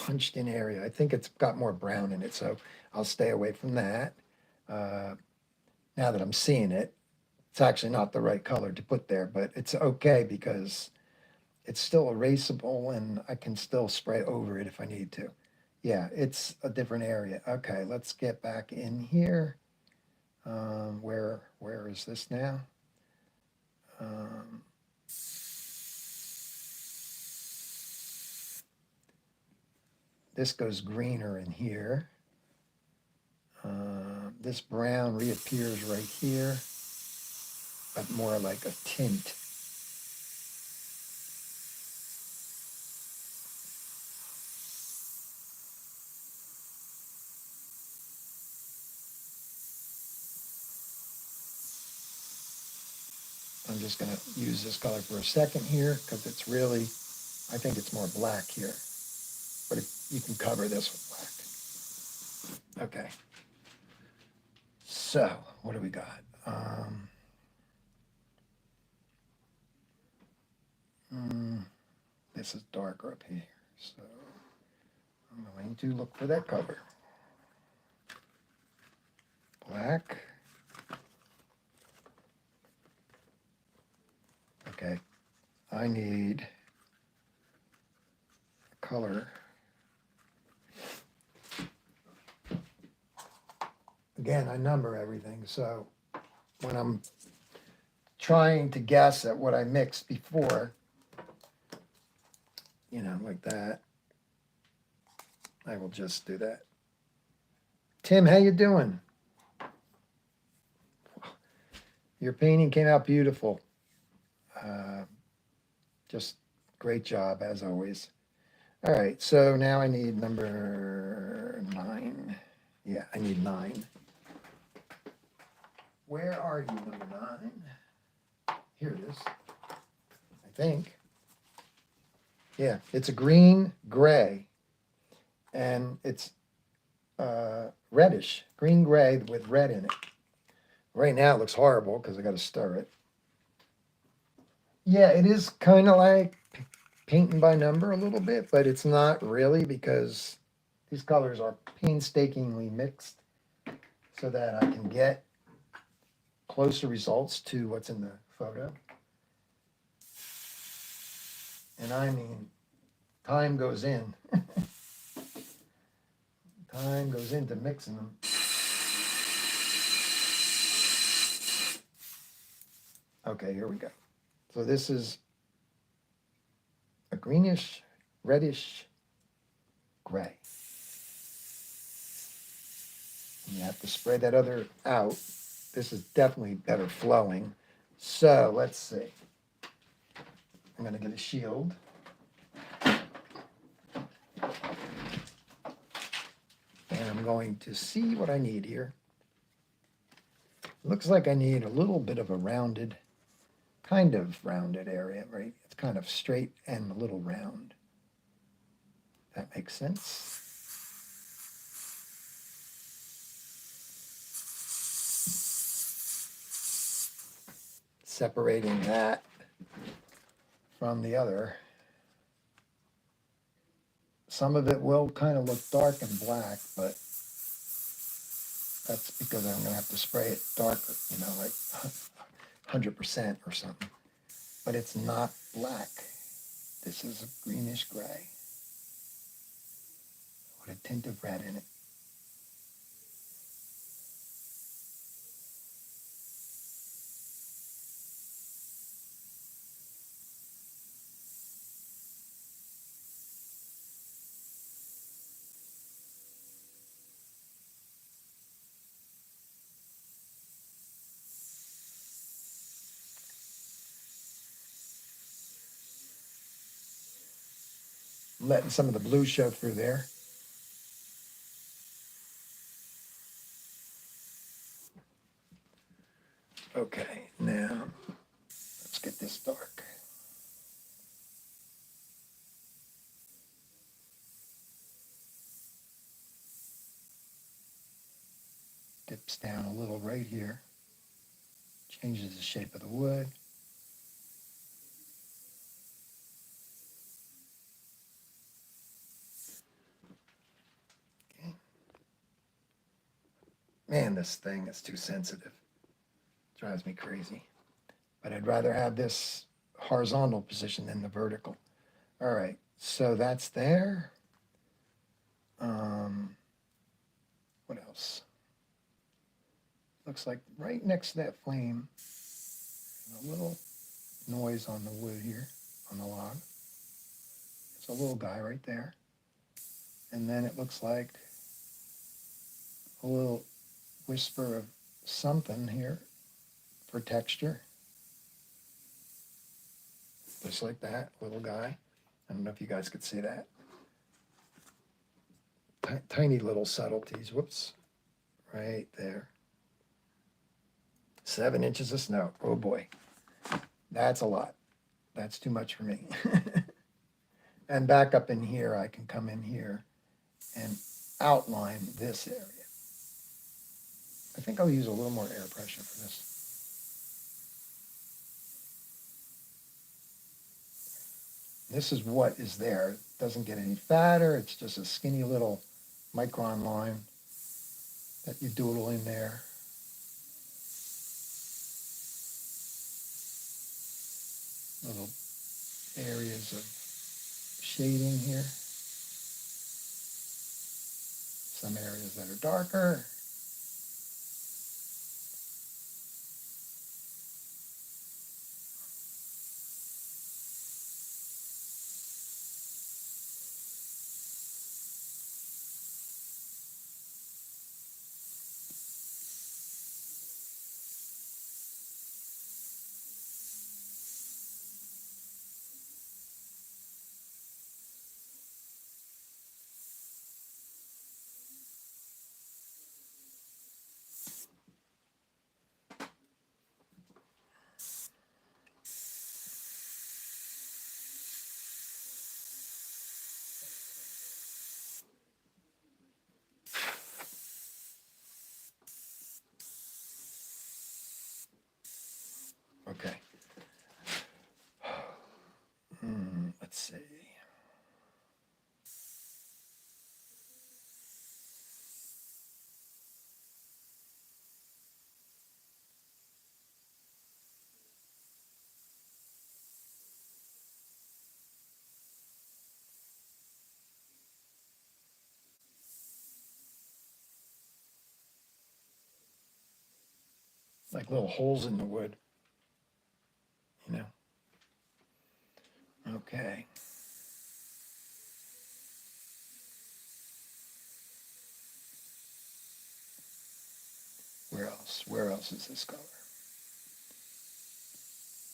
Speaker 1: punched in area. I think it's got more brown in it, so I'll stay away from that. Now that I'm seeing it, it's actually not the right color to put there, but it's okay because it's still erasable and I can still spray over it if I need to. Yeah, it's a different area. Okay, let's get back in here. Where is this now? This goes greener in here. This brown reappears right here, but more like a tint. I'm just going to use this color for a second here because it's really, I think it's more black here. But you can cover this with black. Okay. So, what do we got? This is darker up here. So, I'm going to look for that color. Black. Okay. I need a color. Again, I number everything, so when I'm trying to guess at what I mixed before, you know, like that, I will just do that. Tim, how you doing? Your painting came out beautiful. Just great job, as always. All right, so now I need number 9. Yeah, I need 9. Where are you, number 9? Here it is, I think. Yeah, it's a green gray, and it's reddish, green gray with red in it. Right now it looks horrible because I got to stir it. Yeah, it is kind of like painting by number a little bit, but it's not really because these colors are painstakingly mixed so that I can get closer results to what's in the photo. And I mean, time goes in. Time goes into mixing them. Okay, here we go. So this is a greenish, reddish gray. And you have to spread that other out. This is definitely better flowing. So let's see. I'm going to get a shield. And I'm going to see what I need here. Looks like I need a little bit of a rounded kind of rounded area, right? It's kind of straight and a little round. That makes sense. Separating that from the other. Some of it will kind of look dark and black, but that's because I'm gonna have to spray it darker, you know, like 100% or something. But it's not black. This is a greenish gray with a tint of red in it. I'm letting some of the blue show through there. Okay, now let's get this dark. Dips down a little right here. Changes the shape of the wood. Okay. Man, this thing is too sensitive. Drives me crazy. But I'd rather have this horizontal position than the vertical. All right, so that's there. What else? Looks like right next to that flame, a little noise on the wood here, on the log. It's a little guy right there. And then it looks like a little whisper of something here for texture. Just like that, little guy. I don't know if you guys could see that. Tiny little subtleties, whoops, right there. 7 inches of snow, oh boy. That's a lot. That's too much for me. And back up in here, I can come in here and outline this area. I think I'll use a little more air pressure for this. This is what is there. It doesn't get any fatter. It's just a skinny little micron line that you doodle in there. Little areas of shading here. Some areas that are darker. Okay. Let's see. Like little holes in the wood, you know. Okay. Where else? Where else is this color?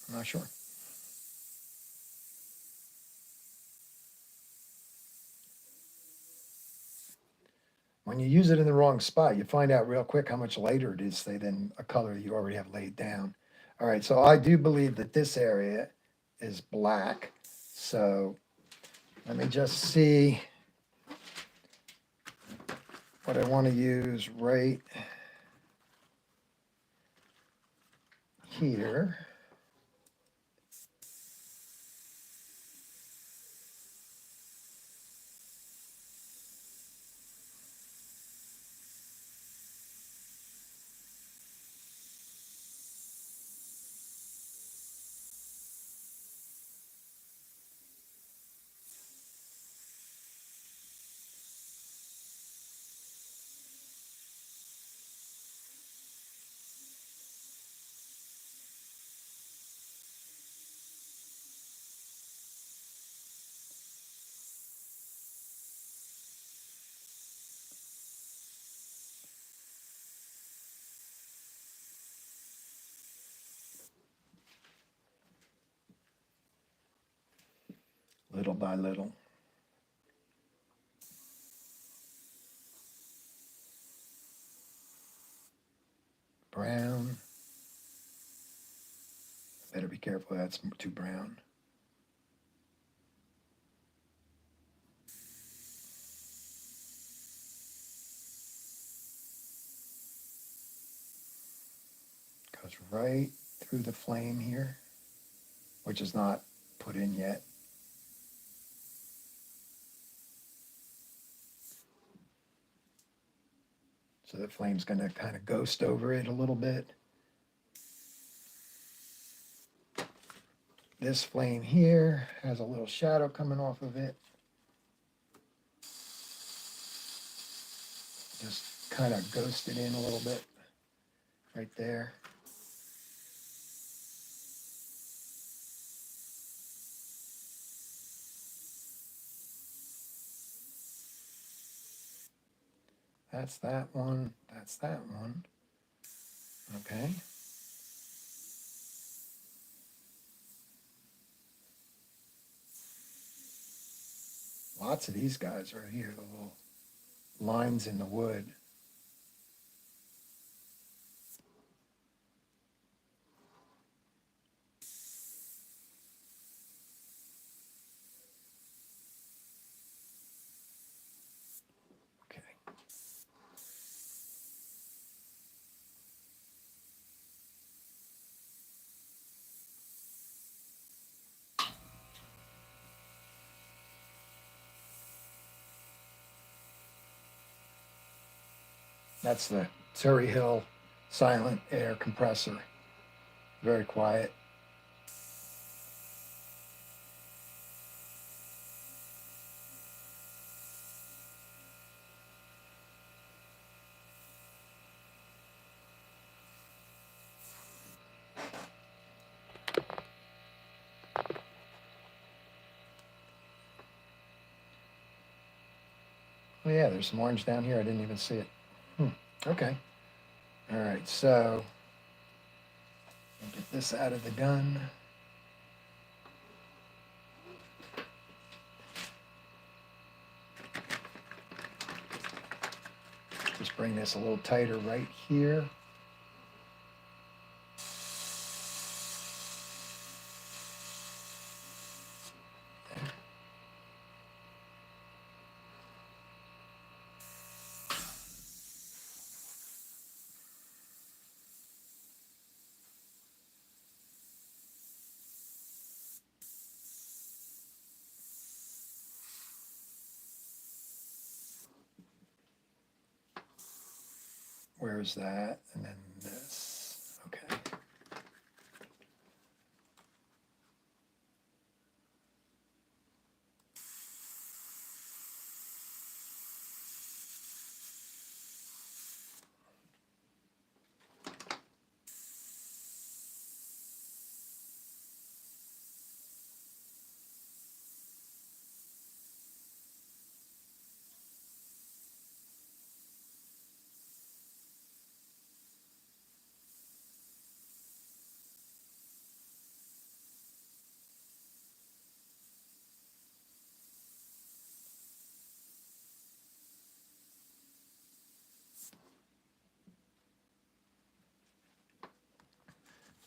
Speaker 1: I'm not sure. When you use it in the wrong spot, you find out real quick how much lighter it is, say, than a color you already have laid down. All right, so I do believe that this area is black. So let me just see what I want to use right here. Little by little. Brown. Better be careful, that's too brown. Goes right through the flame here, which is not put in yet. So the flame's going to kind of ghost over it a little bit. This flame here has a little shadow coming off of it. Just kind of ghost it in a little bit right there. That's that one. That's that one. Okay. Lots of these guys right here, the little lines in the wood. Okay. That's the Surrey Hill silent air compressor. Very quiet. Oh yeah, there's some orange down here. I didn't even see it. Okay. All right, so I'll get this out of the gun. Just bring this a little tighter right here. Where's that? And then this. Okay.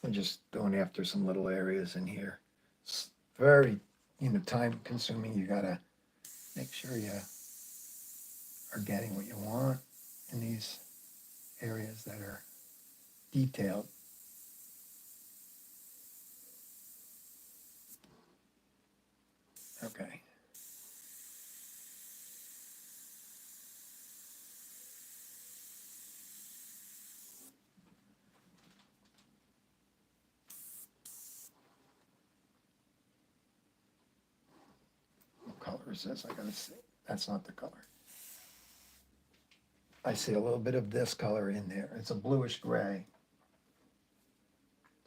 Speaker 1: I'm just going after some little areas in here. It's very, time consuming. You gotta make sure you are getting what you want in these areas that are detailed. Okay. What color is this? I gotta see. That's not the color. I see a little bit of this color in there. It's a bluish gray.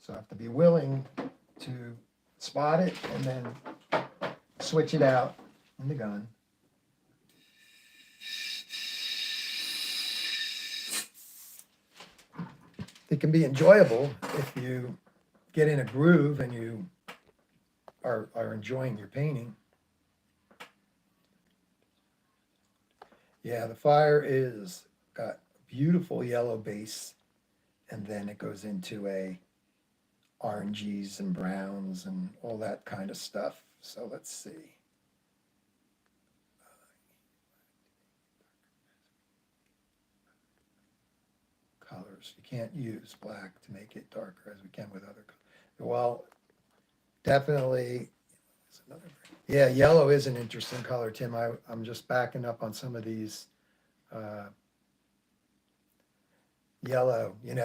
Speaker 1: So I have to be willing to spot it and then switch it out in the gun. It can be enjoyable if you get in a groove and you are enjoying your painting. Yeah, the fire is got beautiful yellow base, and then it goes into a oranges and browns and all that kind of stuff. So let's see. Colors. You can't use black to make it darker as we can with other colors. Well, definitely. Yeah, yellow is an interesting color, Tim. I'm just backing up on some of these yellow. You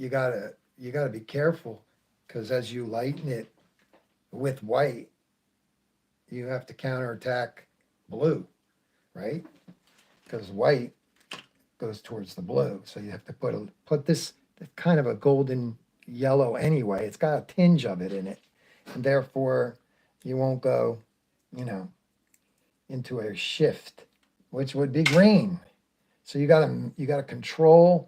Speaker 1: gotta be careful, because as you lighten it with white, you have to counterattack blue, right? Because white goes towards the blue, so you have to put this kind of a golden yellow anyway. It's got a tinge of it in it, and therefore you won't go, into a shift, which would be green. So you gotta control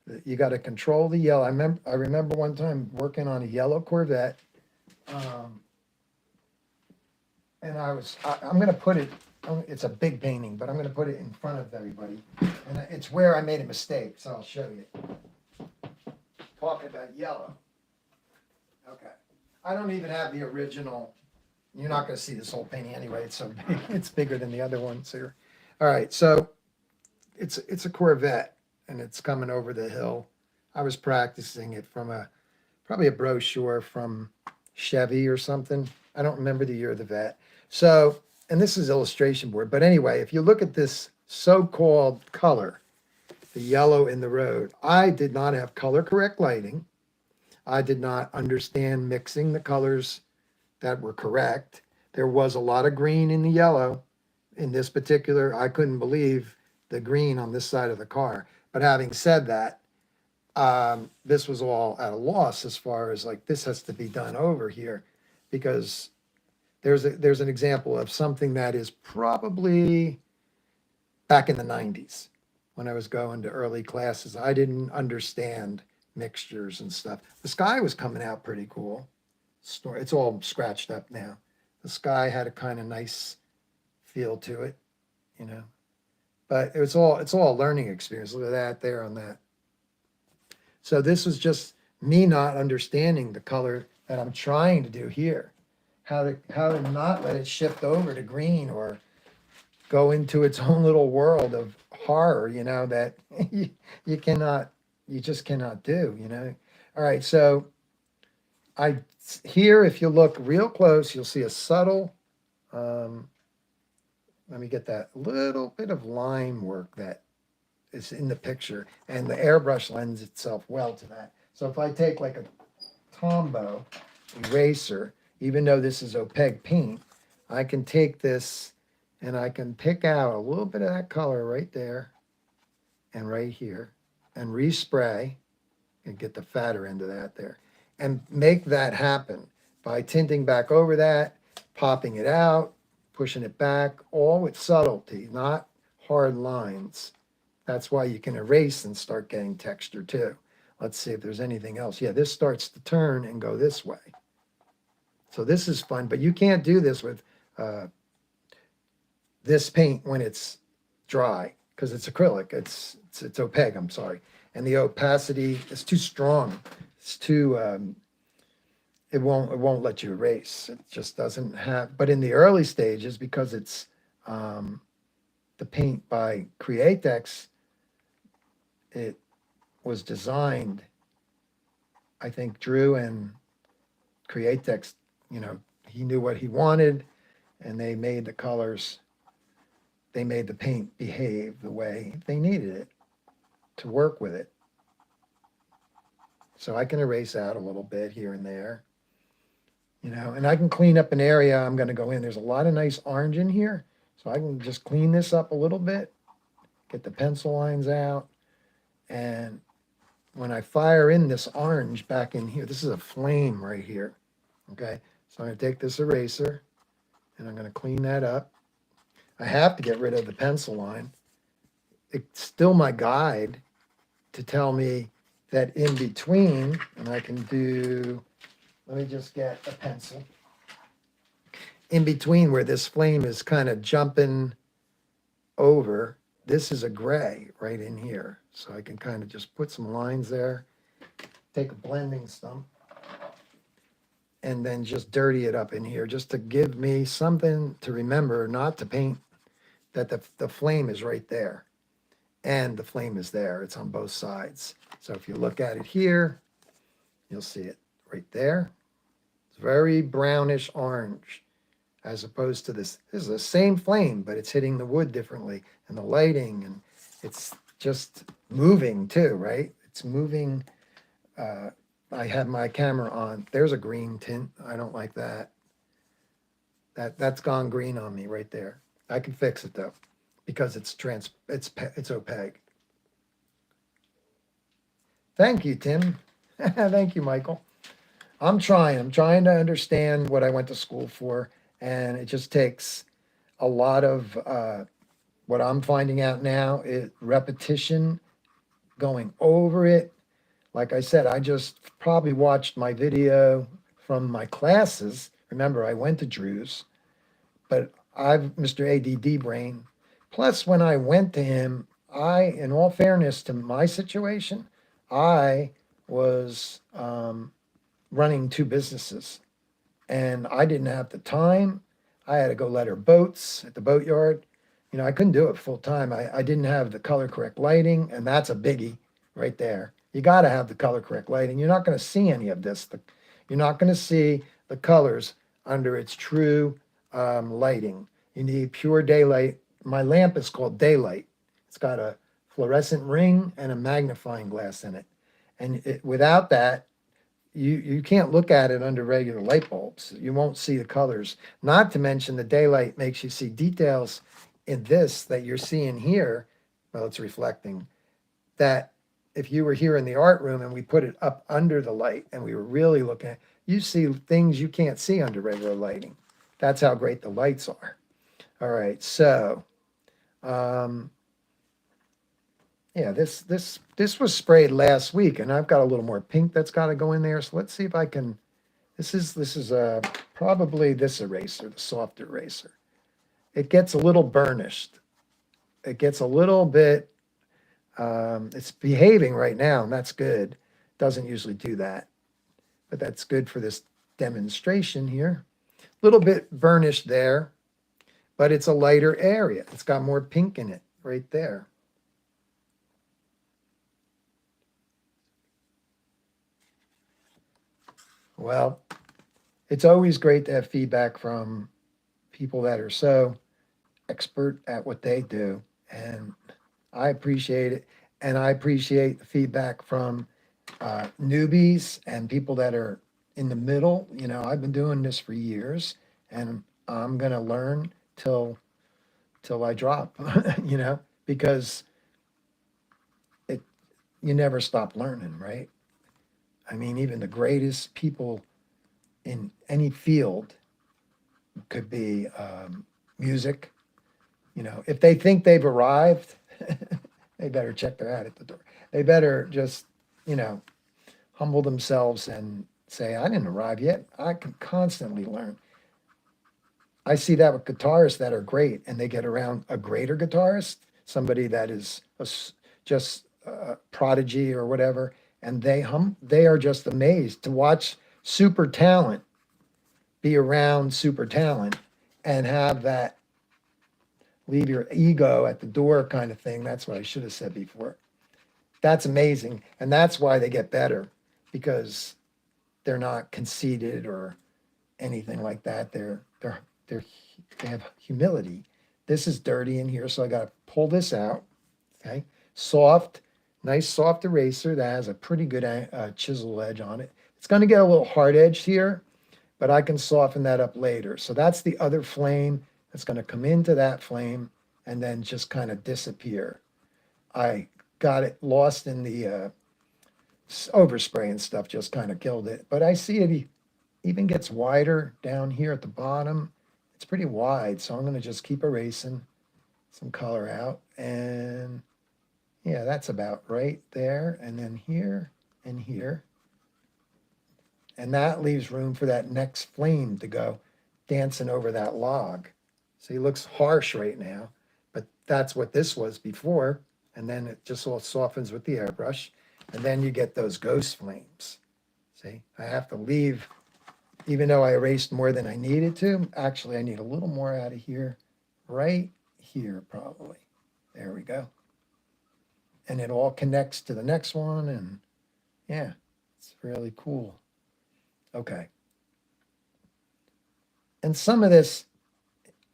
Speaker 1: the yellow. I remember one time working on a yellow Corvette, and I'm gonna put it. It's a big painting, but I'm gonna put it in front of everybody, and it's where I made a mistake. So I'll show you. Talking about yellow. Okay, I don't even have the original. You're not going to see this whole painting anyway. It's so big. It's bigger than the other ones here. All right, so it's a Corvette, and it's coming over the hill. I was practicing it from probably a brochure from Chevy or something. I don't remember the year of the vet. So, and this is illustration board. But anyway, if you look at this so-called color, the yellow in the road, I did not have color correct lighting. I did not understand mixing the colors that were correct. There was a lot of green in the yellow. In this particular, I couldn't believe the green on this side of the car. But having said that, this was all at a loss as far as like, this has to be done over here, because there's an example of something that is probably back in the 90s when I was going to early classes. I didn't understand mixtures and stuff. The sky was coming out pretty cool. It's all scratched up now. The sky had a kind of nice feel to it, but it's all a learning experience. Look at that there on that. So this was just me not understanding the color that I'm trying to do here. How to not let it shift over to green or go into its own little world of horror, that you just cannot do, All right, so here, if you look real close, you'll see a subtle, let me get that little bit of line work that is in the picture, and the airbrush lends itself well to that. So if I take like a Tombow eraser, even though this is opaque paint, I can take this and I can pick out a little bit of that color right there and right here and respray and get the fatter end of that there and make that happen by tinting back over that, popping it out, pushing it back, all with subtlety, not hard lines. That's why you can erase and start getting texture too. Let's see if there's anything else. Yeah, this starts to turn and go this way. So this is fun, but you can't do this with this paint when it's dry, because it's acrylic. It's opaque, I'm sorry. And the opacity is too strong. it's too, it won't let you erase. It just doesn't have, but in the early stages, because it's um, the paint by Createx, it was designed, I think Drew and Createx, you know, he knew what he wanted, and they made the colors, they made the paint behave the way they needed it to work with it. So I can erase out a little bit here and there, you know, and I can clean up an area I'm going to go in. There's a lot of nice orange in here, so I can just clean this up a little bit, get the pencil lines out, and when I fire in this orange back in here, this is a flame right here, okay? So I'm going to take this eraser, and I'm going to clean that up. I have to get rid of the pencil line. It's still my guide to tell me that in between, and I can do, let me just get a pencil. In between where this flame is kind of jumping over, this is a gray right in here. So I can kind of just put some lines there, take a blending stump, and then just dirty it up in here just to give me something to remember not to paint, that the flame is right there. And the flame is there. It's on both sides. So if you look at it here, you'll see it right there. It's very brownish orange as opposed to this. This is the same flame, but it's hitting the wood differently and the lighting, and it's just moving too, right? It's moving. I have my camera on. There's a green tint. I don't like that. That's gone green on me right there. I can fix it though, because it's opaque. Thank you, Tim. Thank you, Michael. I'm trying to understand what I went to school for, and it just takes a lot of what I'm finding out now is repetition, going over it. Like I said, I just probably watched my video from my classes. Remember, I went to Drew's, but I've Mr. ADD brain. Plus, when I went to him, in all fairness to my situation, I was running two businesses, and I didn't have the time. I had to go let her boats at the boatyard. You know, I couldn't do it full time. I didn't have the color correct lighting, and that's a biggie right there. You got to have the color correct lighting. You're not going to see any of this. You're not going to see the colors under its true lighting. You need pure daylight. My lamp is called Daylight. It's got a fluorescent ring and a magnifying glass in it. And without that, you can't look at it under regular light bulbs. You won't see the colors. Not to mention the daylight makes you see details in this that you're seeing here. Well, it's reflecting. That if you were here in the art room and we put it up under the light and we were really looking at, you see things you can't see under regular lighting. That's how great the lights are. All right, so yeah, this was sprayed last week, and I've got a little more pink that's got to go in there. So let's see if I can. This is probably this eraser, the soft eraser. It gets a little burnished. It gets a little bit. It's behaving right now, and that's good. Doesn't usually do that, but that's good for this demonstration here. A little bit burnished there, but it's a lighter area. It's got more pink in it right there. Well, it's always great to have feedback from people that are so expert at what they do, and I appreciate it. And I appreciate the feedback from newbies and people that are in the middle. You know, I've been doing this for years, and I'm gonna learn till I drop. You know, because you never stop learning, right? I mean, even the greatest people in any field could be music. You know, if they think they've arrived, they better check their hat at the door. They better just, you know, humble themselves and say, I didn't arrive yet. I can constantly learn. I see that with guitarists that are great and they get around a greater guitarist, somebody that is just a prodigy or whatever, and they are just amazed to watch super talent be around super talent and have that leave your ego at the door kind of thing. That's what I should have said before. That's amazing. And that's why they get better, because they're not conceited or anything like that. They have humility. This is dirty in here, so I got to pull this out. Okay, soft, nice soft eraser that has a pretty good chisel edge on it. It's going to get a little hard edged here, but I can soften that up later. So that's the other flame that's going to come into that flame and then just kind of disappear. I got it lost in the overspray and stuff, just kind of killed it. But I see it even gets wider down here at the bottom. It's pretty wide, so I'm going to just keep erasing some color out. And yeah, that's about right there. And then here and here. And that leaves room for that next flame to go dancing over that log. So he looks harsh right now, but that's what this was before. And then it just all softens with the airbrush. And then you get those ghost flames. See, I have to leave, even though I erased more than I needed to. Actually, I need a little more out of here, right here probably. There we go. And it all connects to the next one. And yeah, it's really cool. Okay. And some of this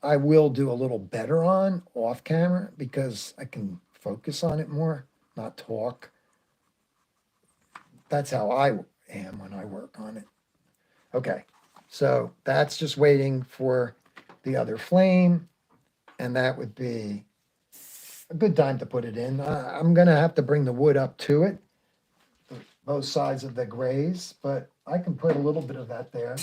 Speaker 1: I will do a little better on off camera because I can focus on it more, not talk. That's how I am when I work on it. Okay, so that's just waiting for the other flame, and that would be a good time to put it in. I'm going to have to bring the wood up to it, both sides of the grays, but I can put a little bit of that there.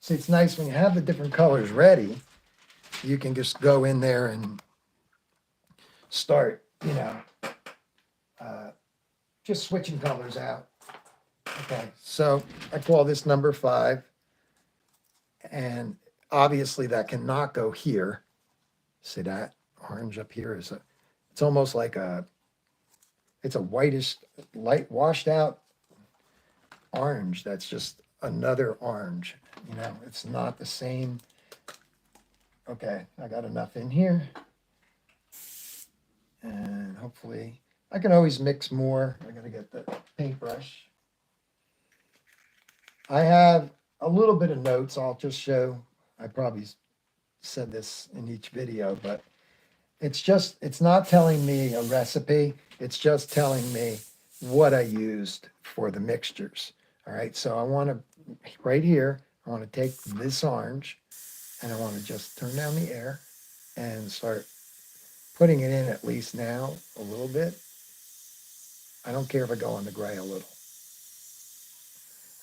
Speaker 1: See, it's nice when you have the different colors ready, you can just go in there and start, just switching colors out. Okay, so I call this number 5, and obviously that cannot go here. See that orange up here is it's almost like it's a whitish, light washed out orange. That's just another orange. It's not the same. Okay, I got enough in here. And hopefully, I can always mix more. I gotta get the paintbrush. I have a little bit of notes I'll just show. I probably said this in each video, but it's not telling me a recipe. It's just telling me what I used for the mixtures. All right, so I want to, right here, I want to take this orange and I want to just turn down the air and start putting it in at least now a little bit. I don't care if I go on the gray a little.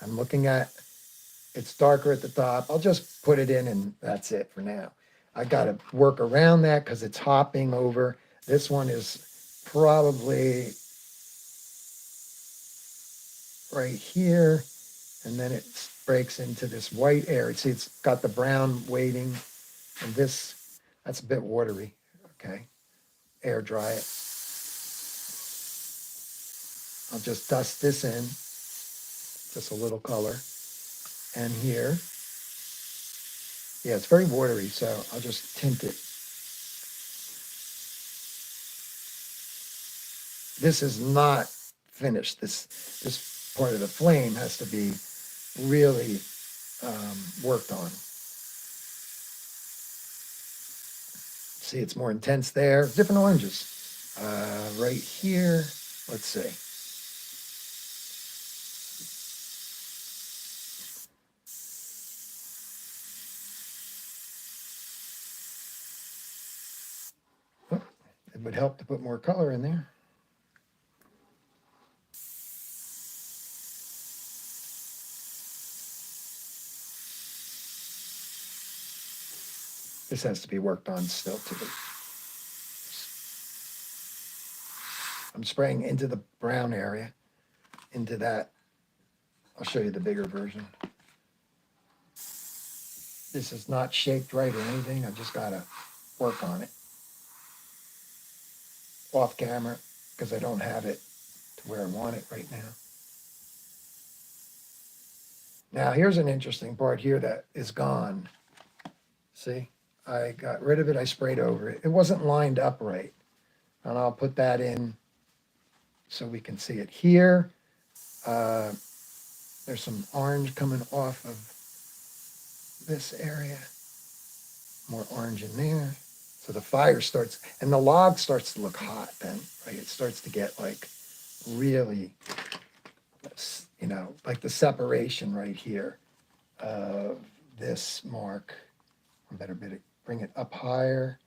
Speaker 1: I'm looking at, it's darker at the top. I'll just put it in and that's it for now. I got to work around that because it's hopping over. This one is probably right here. And then it breaks into this white area. See, it's got the brown waiting. And this, that's a bit watery. Okay. Air dry it. I'll just dust this in. Just a little color. And here. Yeah, it's very watery, so I'll just tint it. This is not finished. This part of the flame has to be really worked on. See, it's more intense there. Different oranges. Right here, let's see. It would help to put more color in there. This has to be worked on still too. I'm spraying into the brown area, into that. I'll show you the bigger version. This is not shaped right or anything. I just got to work on it. Off camera, because I don't have it to where I want it right now. Now here's an interesting part here that is gone. See, I got rid of it, I sprayed over it. It wasn't lined up right. And I'll put that in so we can see it here. There's some orange coming off of this area. More orange in there. So the fire starts, and the log starts to look hot then, right? It starts to get like really, you know, like the separation right here of this mark. I better bring it up higher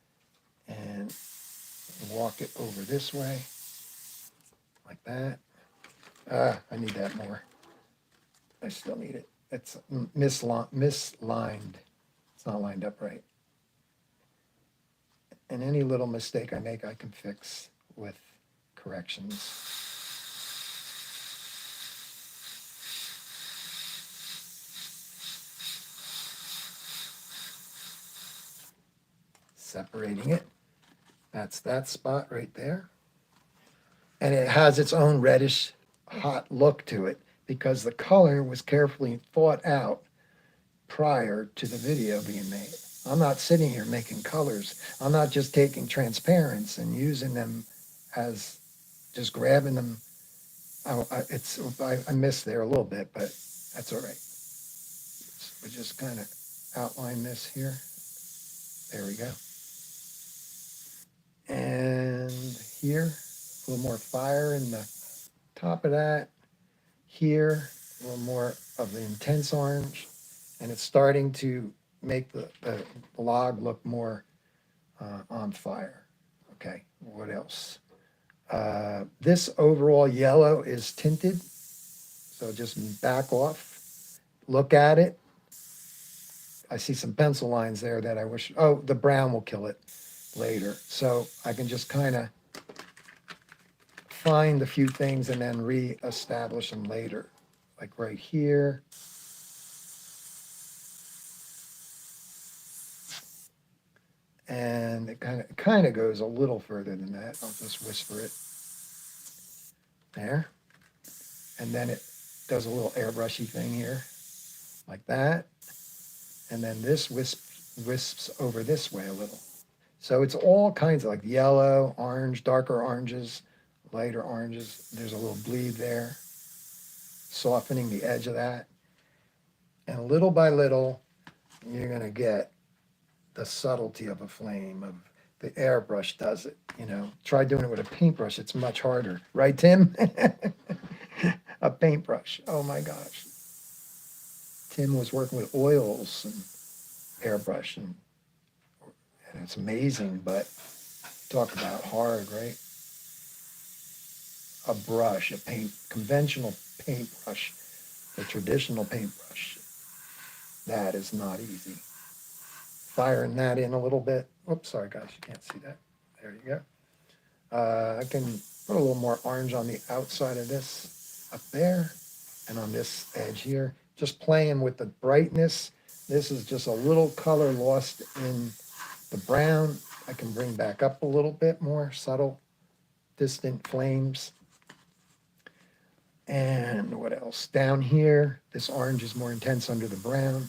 Speaker 1: and walk it over this way, like that. I need that more. I still need it. It's mislined. It's not lined up right. And any little mistake I make, I can fix with corrections. Separating it. That's that spot right there. And it has its own reddish, hot look to it because the color was carefully thought out prior to the video being made. I'm not sitting here making colors. I'm not just taking transparents and using them as just grabbing them. I missed there a little bit, but that's all right. So we just kind of outline this here. There we go. And here, a little more fire in the top of that. Here, a little more of the intense orange. And it's starting to make the log look more on fire. Okay, what else? This overall yellow is tinted, so just back off, look at it. I see some pencil lines there that I wish, oh, the brown will kill it later. So I can just kind of find a few things and then re-establish them later, like right here. And it kind of goes a little further than that. I'll just whisper it there. And then it does a little airbrushy thing here, like that. And then this wisps over this way a little. So it's all kinds of like yellow, orange, darker oranges, lighter oranges. There's a little bleed there, softening the edge of that. And little by little, you're going to get the subtlety of a flame. Of the airbrush does it. You know, try doing it with a paintbrush. It's much harder, right, Tim? A paintbrush. Oh my gosh. Tim was working with oils and airbrush, and it's amazing. But talk about hard, right? A brush, conventional paintbrush, a traditional paintbrush. That is not easy. Firing that in a little bit. Oops, sorry guys, you can't see that. There you go. I can put a little more orange on the outside of this up there and on this edge here. Just playing with the brightness. This is just a little color lost in the brown. I can bring back up a little bit more subtle, distant flames. And what else? Down here, this orange is more intense under the brown.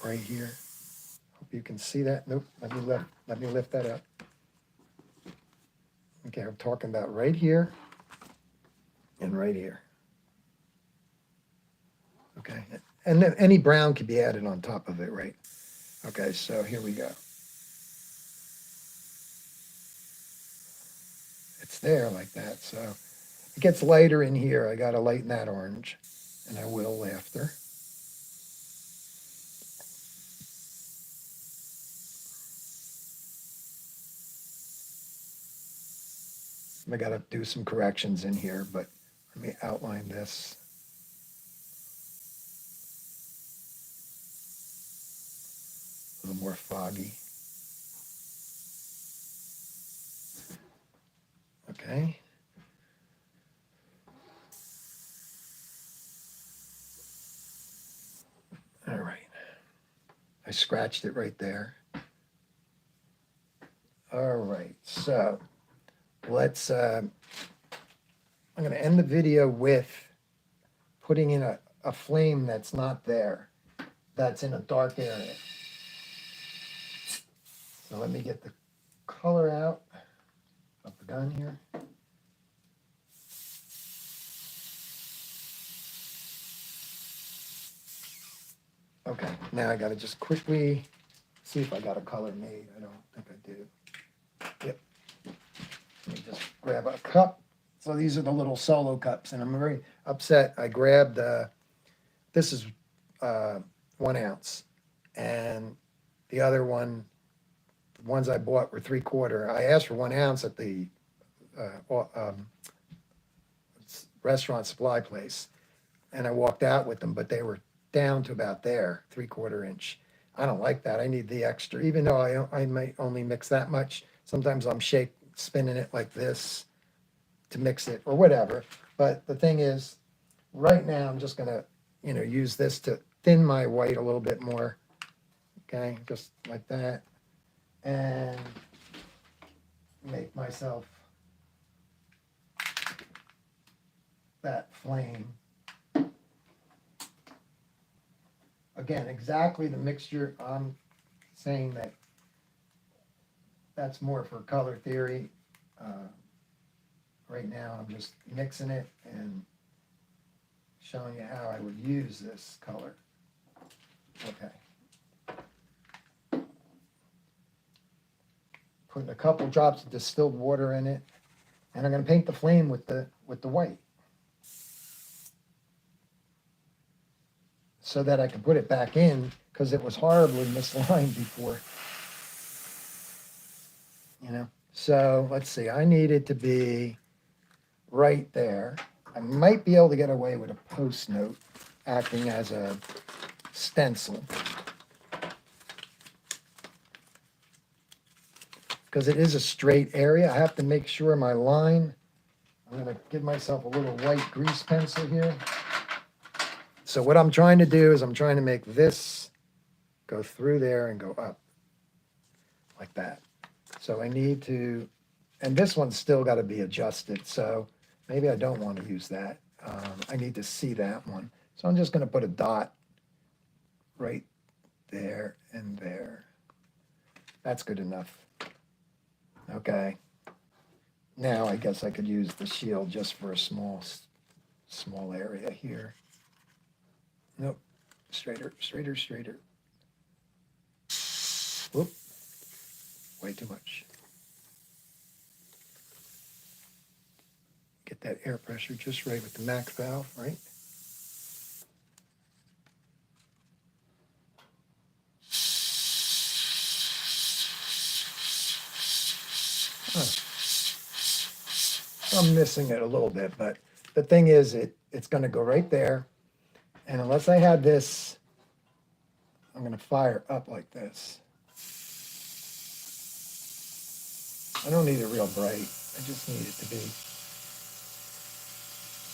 Speaker 1: Right here. Hope you can see that. Nope, let me lift that up. Okay, I'm talking about right here and right here. Okay, and then any brown could be added on top of it, right? Okay, so here we go. It's there like that, so it gets lighter in here. I got to lighten that orange, and I will after. I got to do some corrections in here, but let me outline this. A little more foggy. Okay. All right. I scratched it right there. All right, so let's, I'm going to end the video with putting in a flame that's not there, that's in a dark area. So let me get the color out of the gun here. Okay, now I gotta just quickly see if I got a color made. I don't think I do. Yep. Let me just grab a cup. So these are the little solo cups, and I'm very upset. I grabbed, this is 1 ounce, and the other one, the ones I bought were 3/4. I asked for 1 ounce at the restaurant supply place, and I walked out with them, but they were down to about there, 3/4 inch. I don't like that. I need the extra, even though I might only mix that much. Sometimes I'm spinning it like this to mix it or whatever. But the thing is, right now I'm just gonna, use this to thin my white a little bit more. Okay, just like that, and make myself that flame. Again, exactly the mixture. I'm saying that that's more for color theory. Right now, I'm just mixing it and showing you how I would use this color. Okay. Putting a couple drops of distilled water in it, and I'm going to paint the flame with the white, so that I can put it back in, because it was horribly misaligned before. So let's see, I need it to be right there. I might be able to get away with a post note acting as a stencil, because it is a straight area. I have to make sure my line, I'm going to give myself a little white grease pencil here. So what I'm trying to do is I'm trying to make this go through there and go up like that. So I need to, and this one's still got to be adjusted. So maybe I don't want to use that. I need to see that one. So I'm just going to put a dot right there and there. That's good enough. Okay. Now I guess I could use the shield just for a small area here. Nope. Straighter, straighter, straighter. Whoop. Way too much. Get that air pressure just right with the max valve, right? I'm missing it a little bit, but the thing is, it's going to go right there. And unless I had this, I'm going to fire up like this. I don't need it real bright. I just need it to be,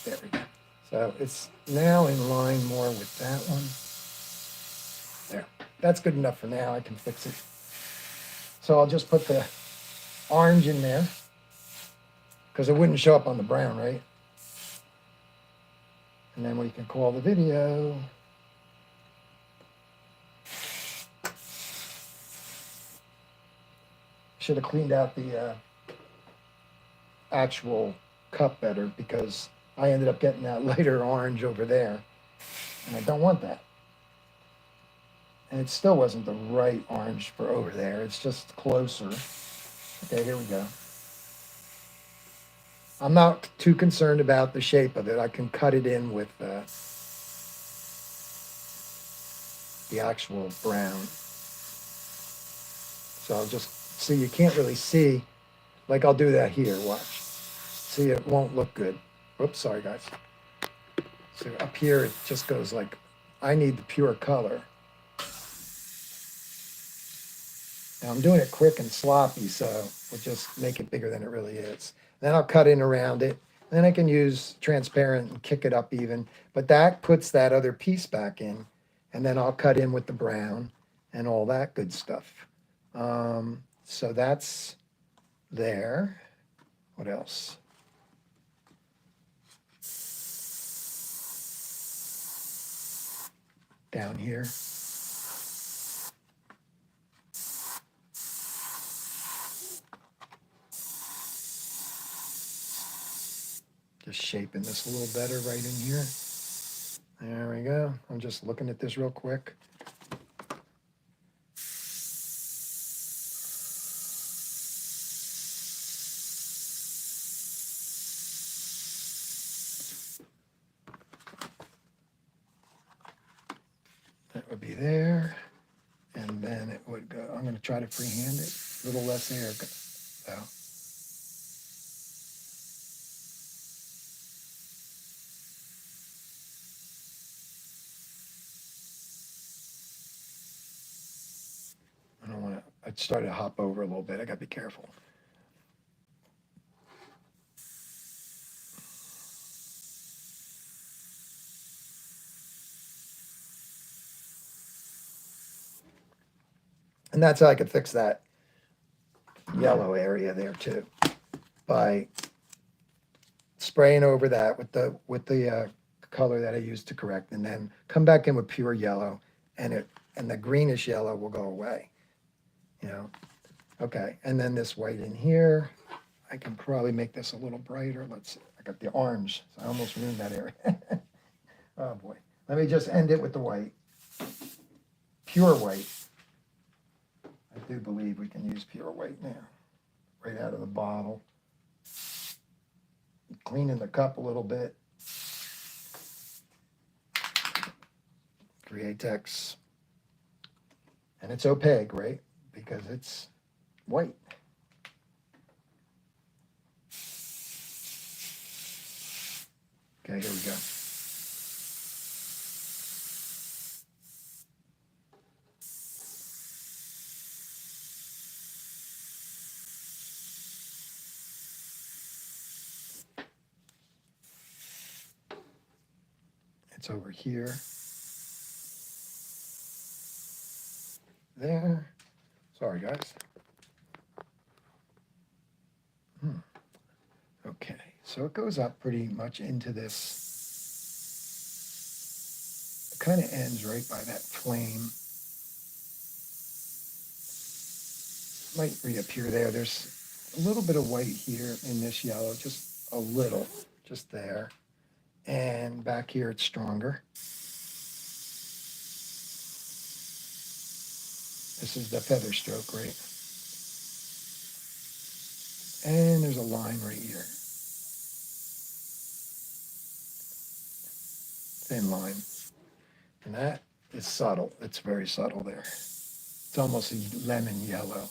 Speaker 1: there we go. So it's now in line more with that one. There, that's good enough for now. I can fix it. So I'll just put the orange in there, because it wouldn't show up on the brown, right? And then we can call the video. Should have cleaned out the actual cup better, because I ended up getting that lighter orange over there, and I don't want that. And it still wasn't the right orange for over there. It's just closer. Okay, here we go. I'm not too concerned about the shape of it. I can cut it in with the actual brown. So I'll just see, you can't really see, like I'll do that here, watch. See, it won't look good. Oops, sorry guys. So up here, it just goes like, I need the pure color. Now I'm doing it quick and sloppy, so we'll just make it bigger than it really is. Then I'll cut in around it. Then I can use transparent and kick it up even. But that puts that other piece back in. And then I'll cut in with the brown and all that good stuff. So that's there. What else? Down here. Just shaping this a little better right in here. There we go. I'm just looking at this real quick. That would be there. And then it would go, I'm going to try to freehand it. A little less air though. I don't want to, I started to hop over a little bit. I got to be careful. And that's how I could fix that yellow area there too, by spraying over that with the color that I used to correct, and then come back in with pure yellow, and the greenish yellow will go away. You know, okay. And then this white in here, I can probably make this a little brighter. Let's see. I got the orange, so I almost ruined that area. Oh boy. Let me just end it with the white, pure white. I do believe we can use pure white now, right out of the bottle. Cleaning the cup a little bit. Createx. And it's opaque, right? Because it's white. Okay, here we go. It's over here. There. Sorry, guys. Okay, so it goes up pretty much into this. It kind of ends right by that flame. Might reappear there. There's a little bit of white here in this yellow, just a little, just there. And back here it's stronger. This is the feather stroke, right? And there's a line right here. Thin line. And that is subtle. It's very subtle there. It's almost a lemon yellow.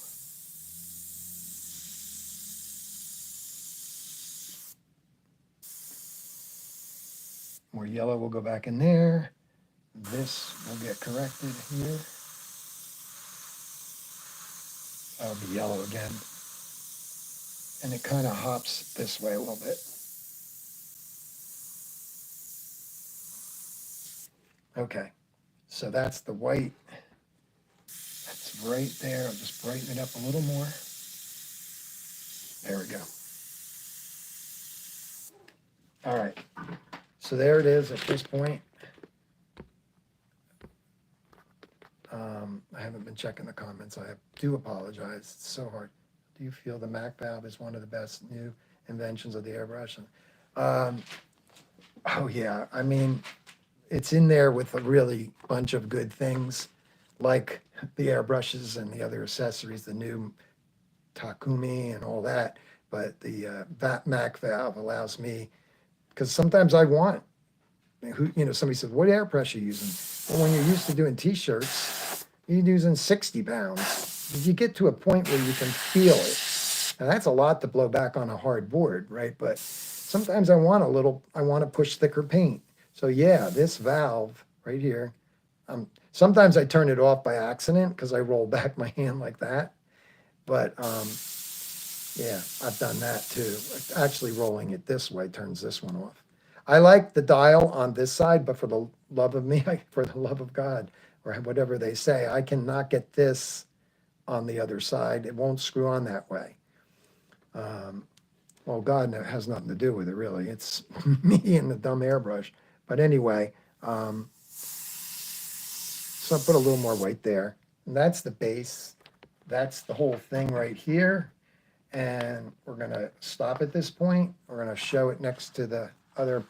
Speaker 1: More yellow will go back in there. This will get corrected here. That'll be yellow again. And it kind of hops this way a little bit. Okay, so that's the white. That's right there. I'll just brighten it up a little more. There we go. All right, so there it is at this point. I haven't been checking the comments. I do apologize. It's so hard. Do you feel the Mac valve is one of the best new inventions of the airbrush? Oh yeah, I mean, it's in there with a really bunch of good things, like the airbrushes and the other accessories, the new Takumi and all that. But the Mac valve allows me, because sometimes I want, somebody says, what airbrush are you using? Well, when you're used to doing t-shirts, you're using 60 pounds. You get to a point where you can feel it. Now that's a lot to blow back on a hard board, right? But sometimes I want to push thicker paint. So yeah, this valve right here, sometimes I turn it off by accident because I roll back my hand like that. But yeah, I've done that too. Actually rolling it this way turns this one off. I like the dial on this side, but for the love of me, for the love of God, or whatever they say, I cannot get this on the other side. It won't screw on that way. Well, God has nothing to do with it, really. It's me and the dumb airbrush. But anyway, so I put a little more white there. And that's the base. That's the whole thing right here. And we're gonna stop at this point. We're gonna show it next to the other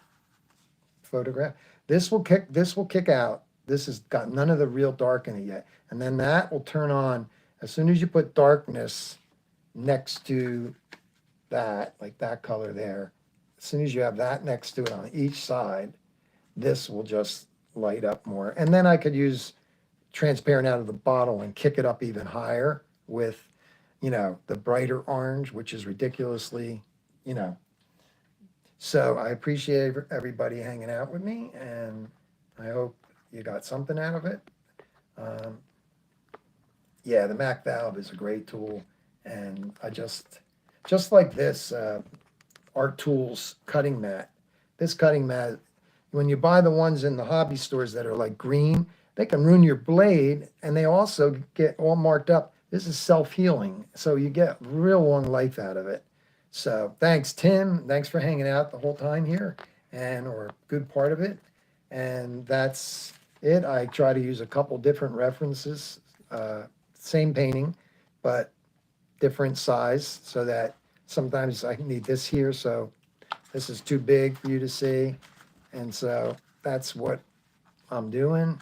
Speaker 1: photograph. This will kick out. This has got none of the real dark in it yet. And then that will turn on as soon as you put darkness next to that, like that color there. As soon as you have that next to it on each side, this will just light up more. And then I could use transparent out of the bottle and kick it up even higher with, the brighter orange, which is ridiculously, you know. So I appreciate everybody hanging out with me, and I hope you got something out of it. Um, yeah, the Mac Valve is a great tool, and I just like this Art Tools cutting mat. This cutting mat, when you buy the ones in the hobby stores that are like green, they can ruin your blade, and they also get all marked up. This is self-healing, so you get real long life out of it. So thanks, Tim. Thanks for hanging out the whole time here, or a good part of it. And that's it. I try to use a couple different references, same painting, but different size, so that sometimes I need this here, so this is too big for you to see. And so that's what I'm doing.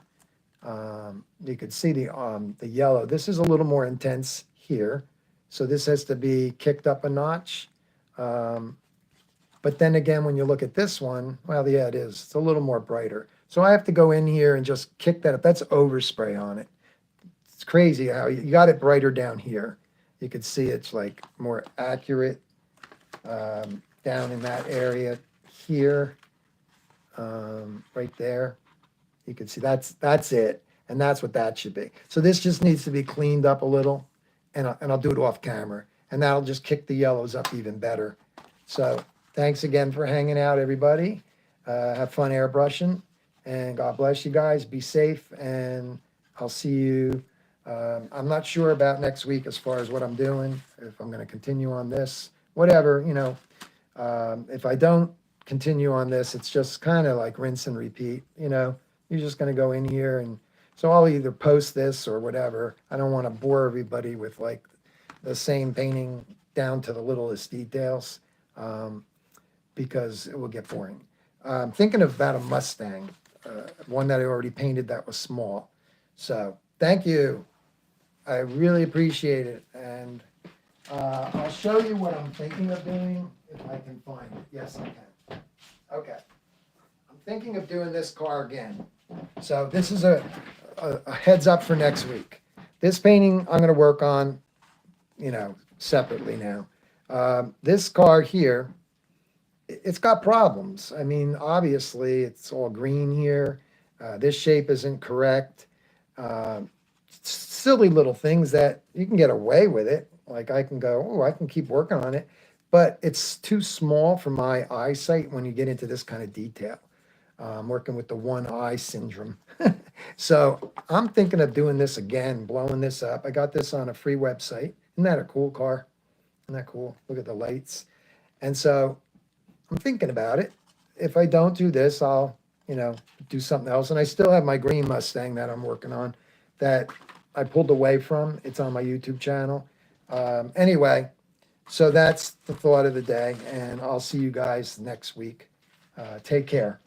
Speaker 1: You could see the yellow. This is a little more intense here. So this has to be kicked up a notch. But then again, when you look at this one, well, yeah, it is. It's a little more brighter. So I have to go in here and just kick that up. That's overspray on it. It's crazy how you got it brighter down here. You could see it's like more accurate down in that area here, right there. You can see that's it, and that's what that should be. So this just needs to be cleaned up a little, and I'll do it off camera, and that'll just kick the yellows up even better. So thanks again for hanging out, everybody. Have fun airbrushing, and God bless you guys. Be safe, and I'll see you. I'm not sure about next week as far as what I'm doing, if I'm going to continue on this, whatever, if I don't continue on this, it's just kind of like rinse and repeat, you're just going to go in here. And so I'll either post this or whatever. I don't want to bore everybody with like the same painting down to the littlest details, because it will get boring. I'm thinking about a Mustang, one that I already painted that was small. So thank you. I really appreciate it. And I'll show you what I'm thinking of doing if I can find it. Yes, I can. Okay. I'm thinking of doing this car again. So this is a heads up for next week. This painting I'm going to work on, separately now. This car here, it's got problems. I mean, obviously, it's all green here. This shape isn't correct. Silly little things that you can get away with it. Like I can go, oh, I can keep working on it. But it's too small for my eyesight when you get into this kind of detail. I'm working with the one eye syndrome. So I'm thinking of doing this again, blowing this up. I got this on a free website. Isn't that a cool car? Isn't that cool? Look at the lights. And so I'm thinking about it. If I don't do this, I'll, do something else. And I still have my green Mustang that I'm working on that I pulled away from. It's on my YouTube channel. Anyway, so that's the thought of the day. And I'll see you guys next week. Take care.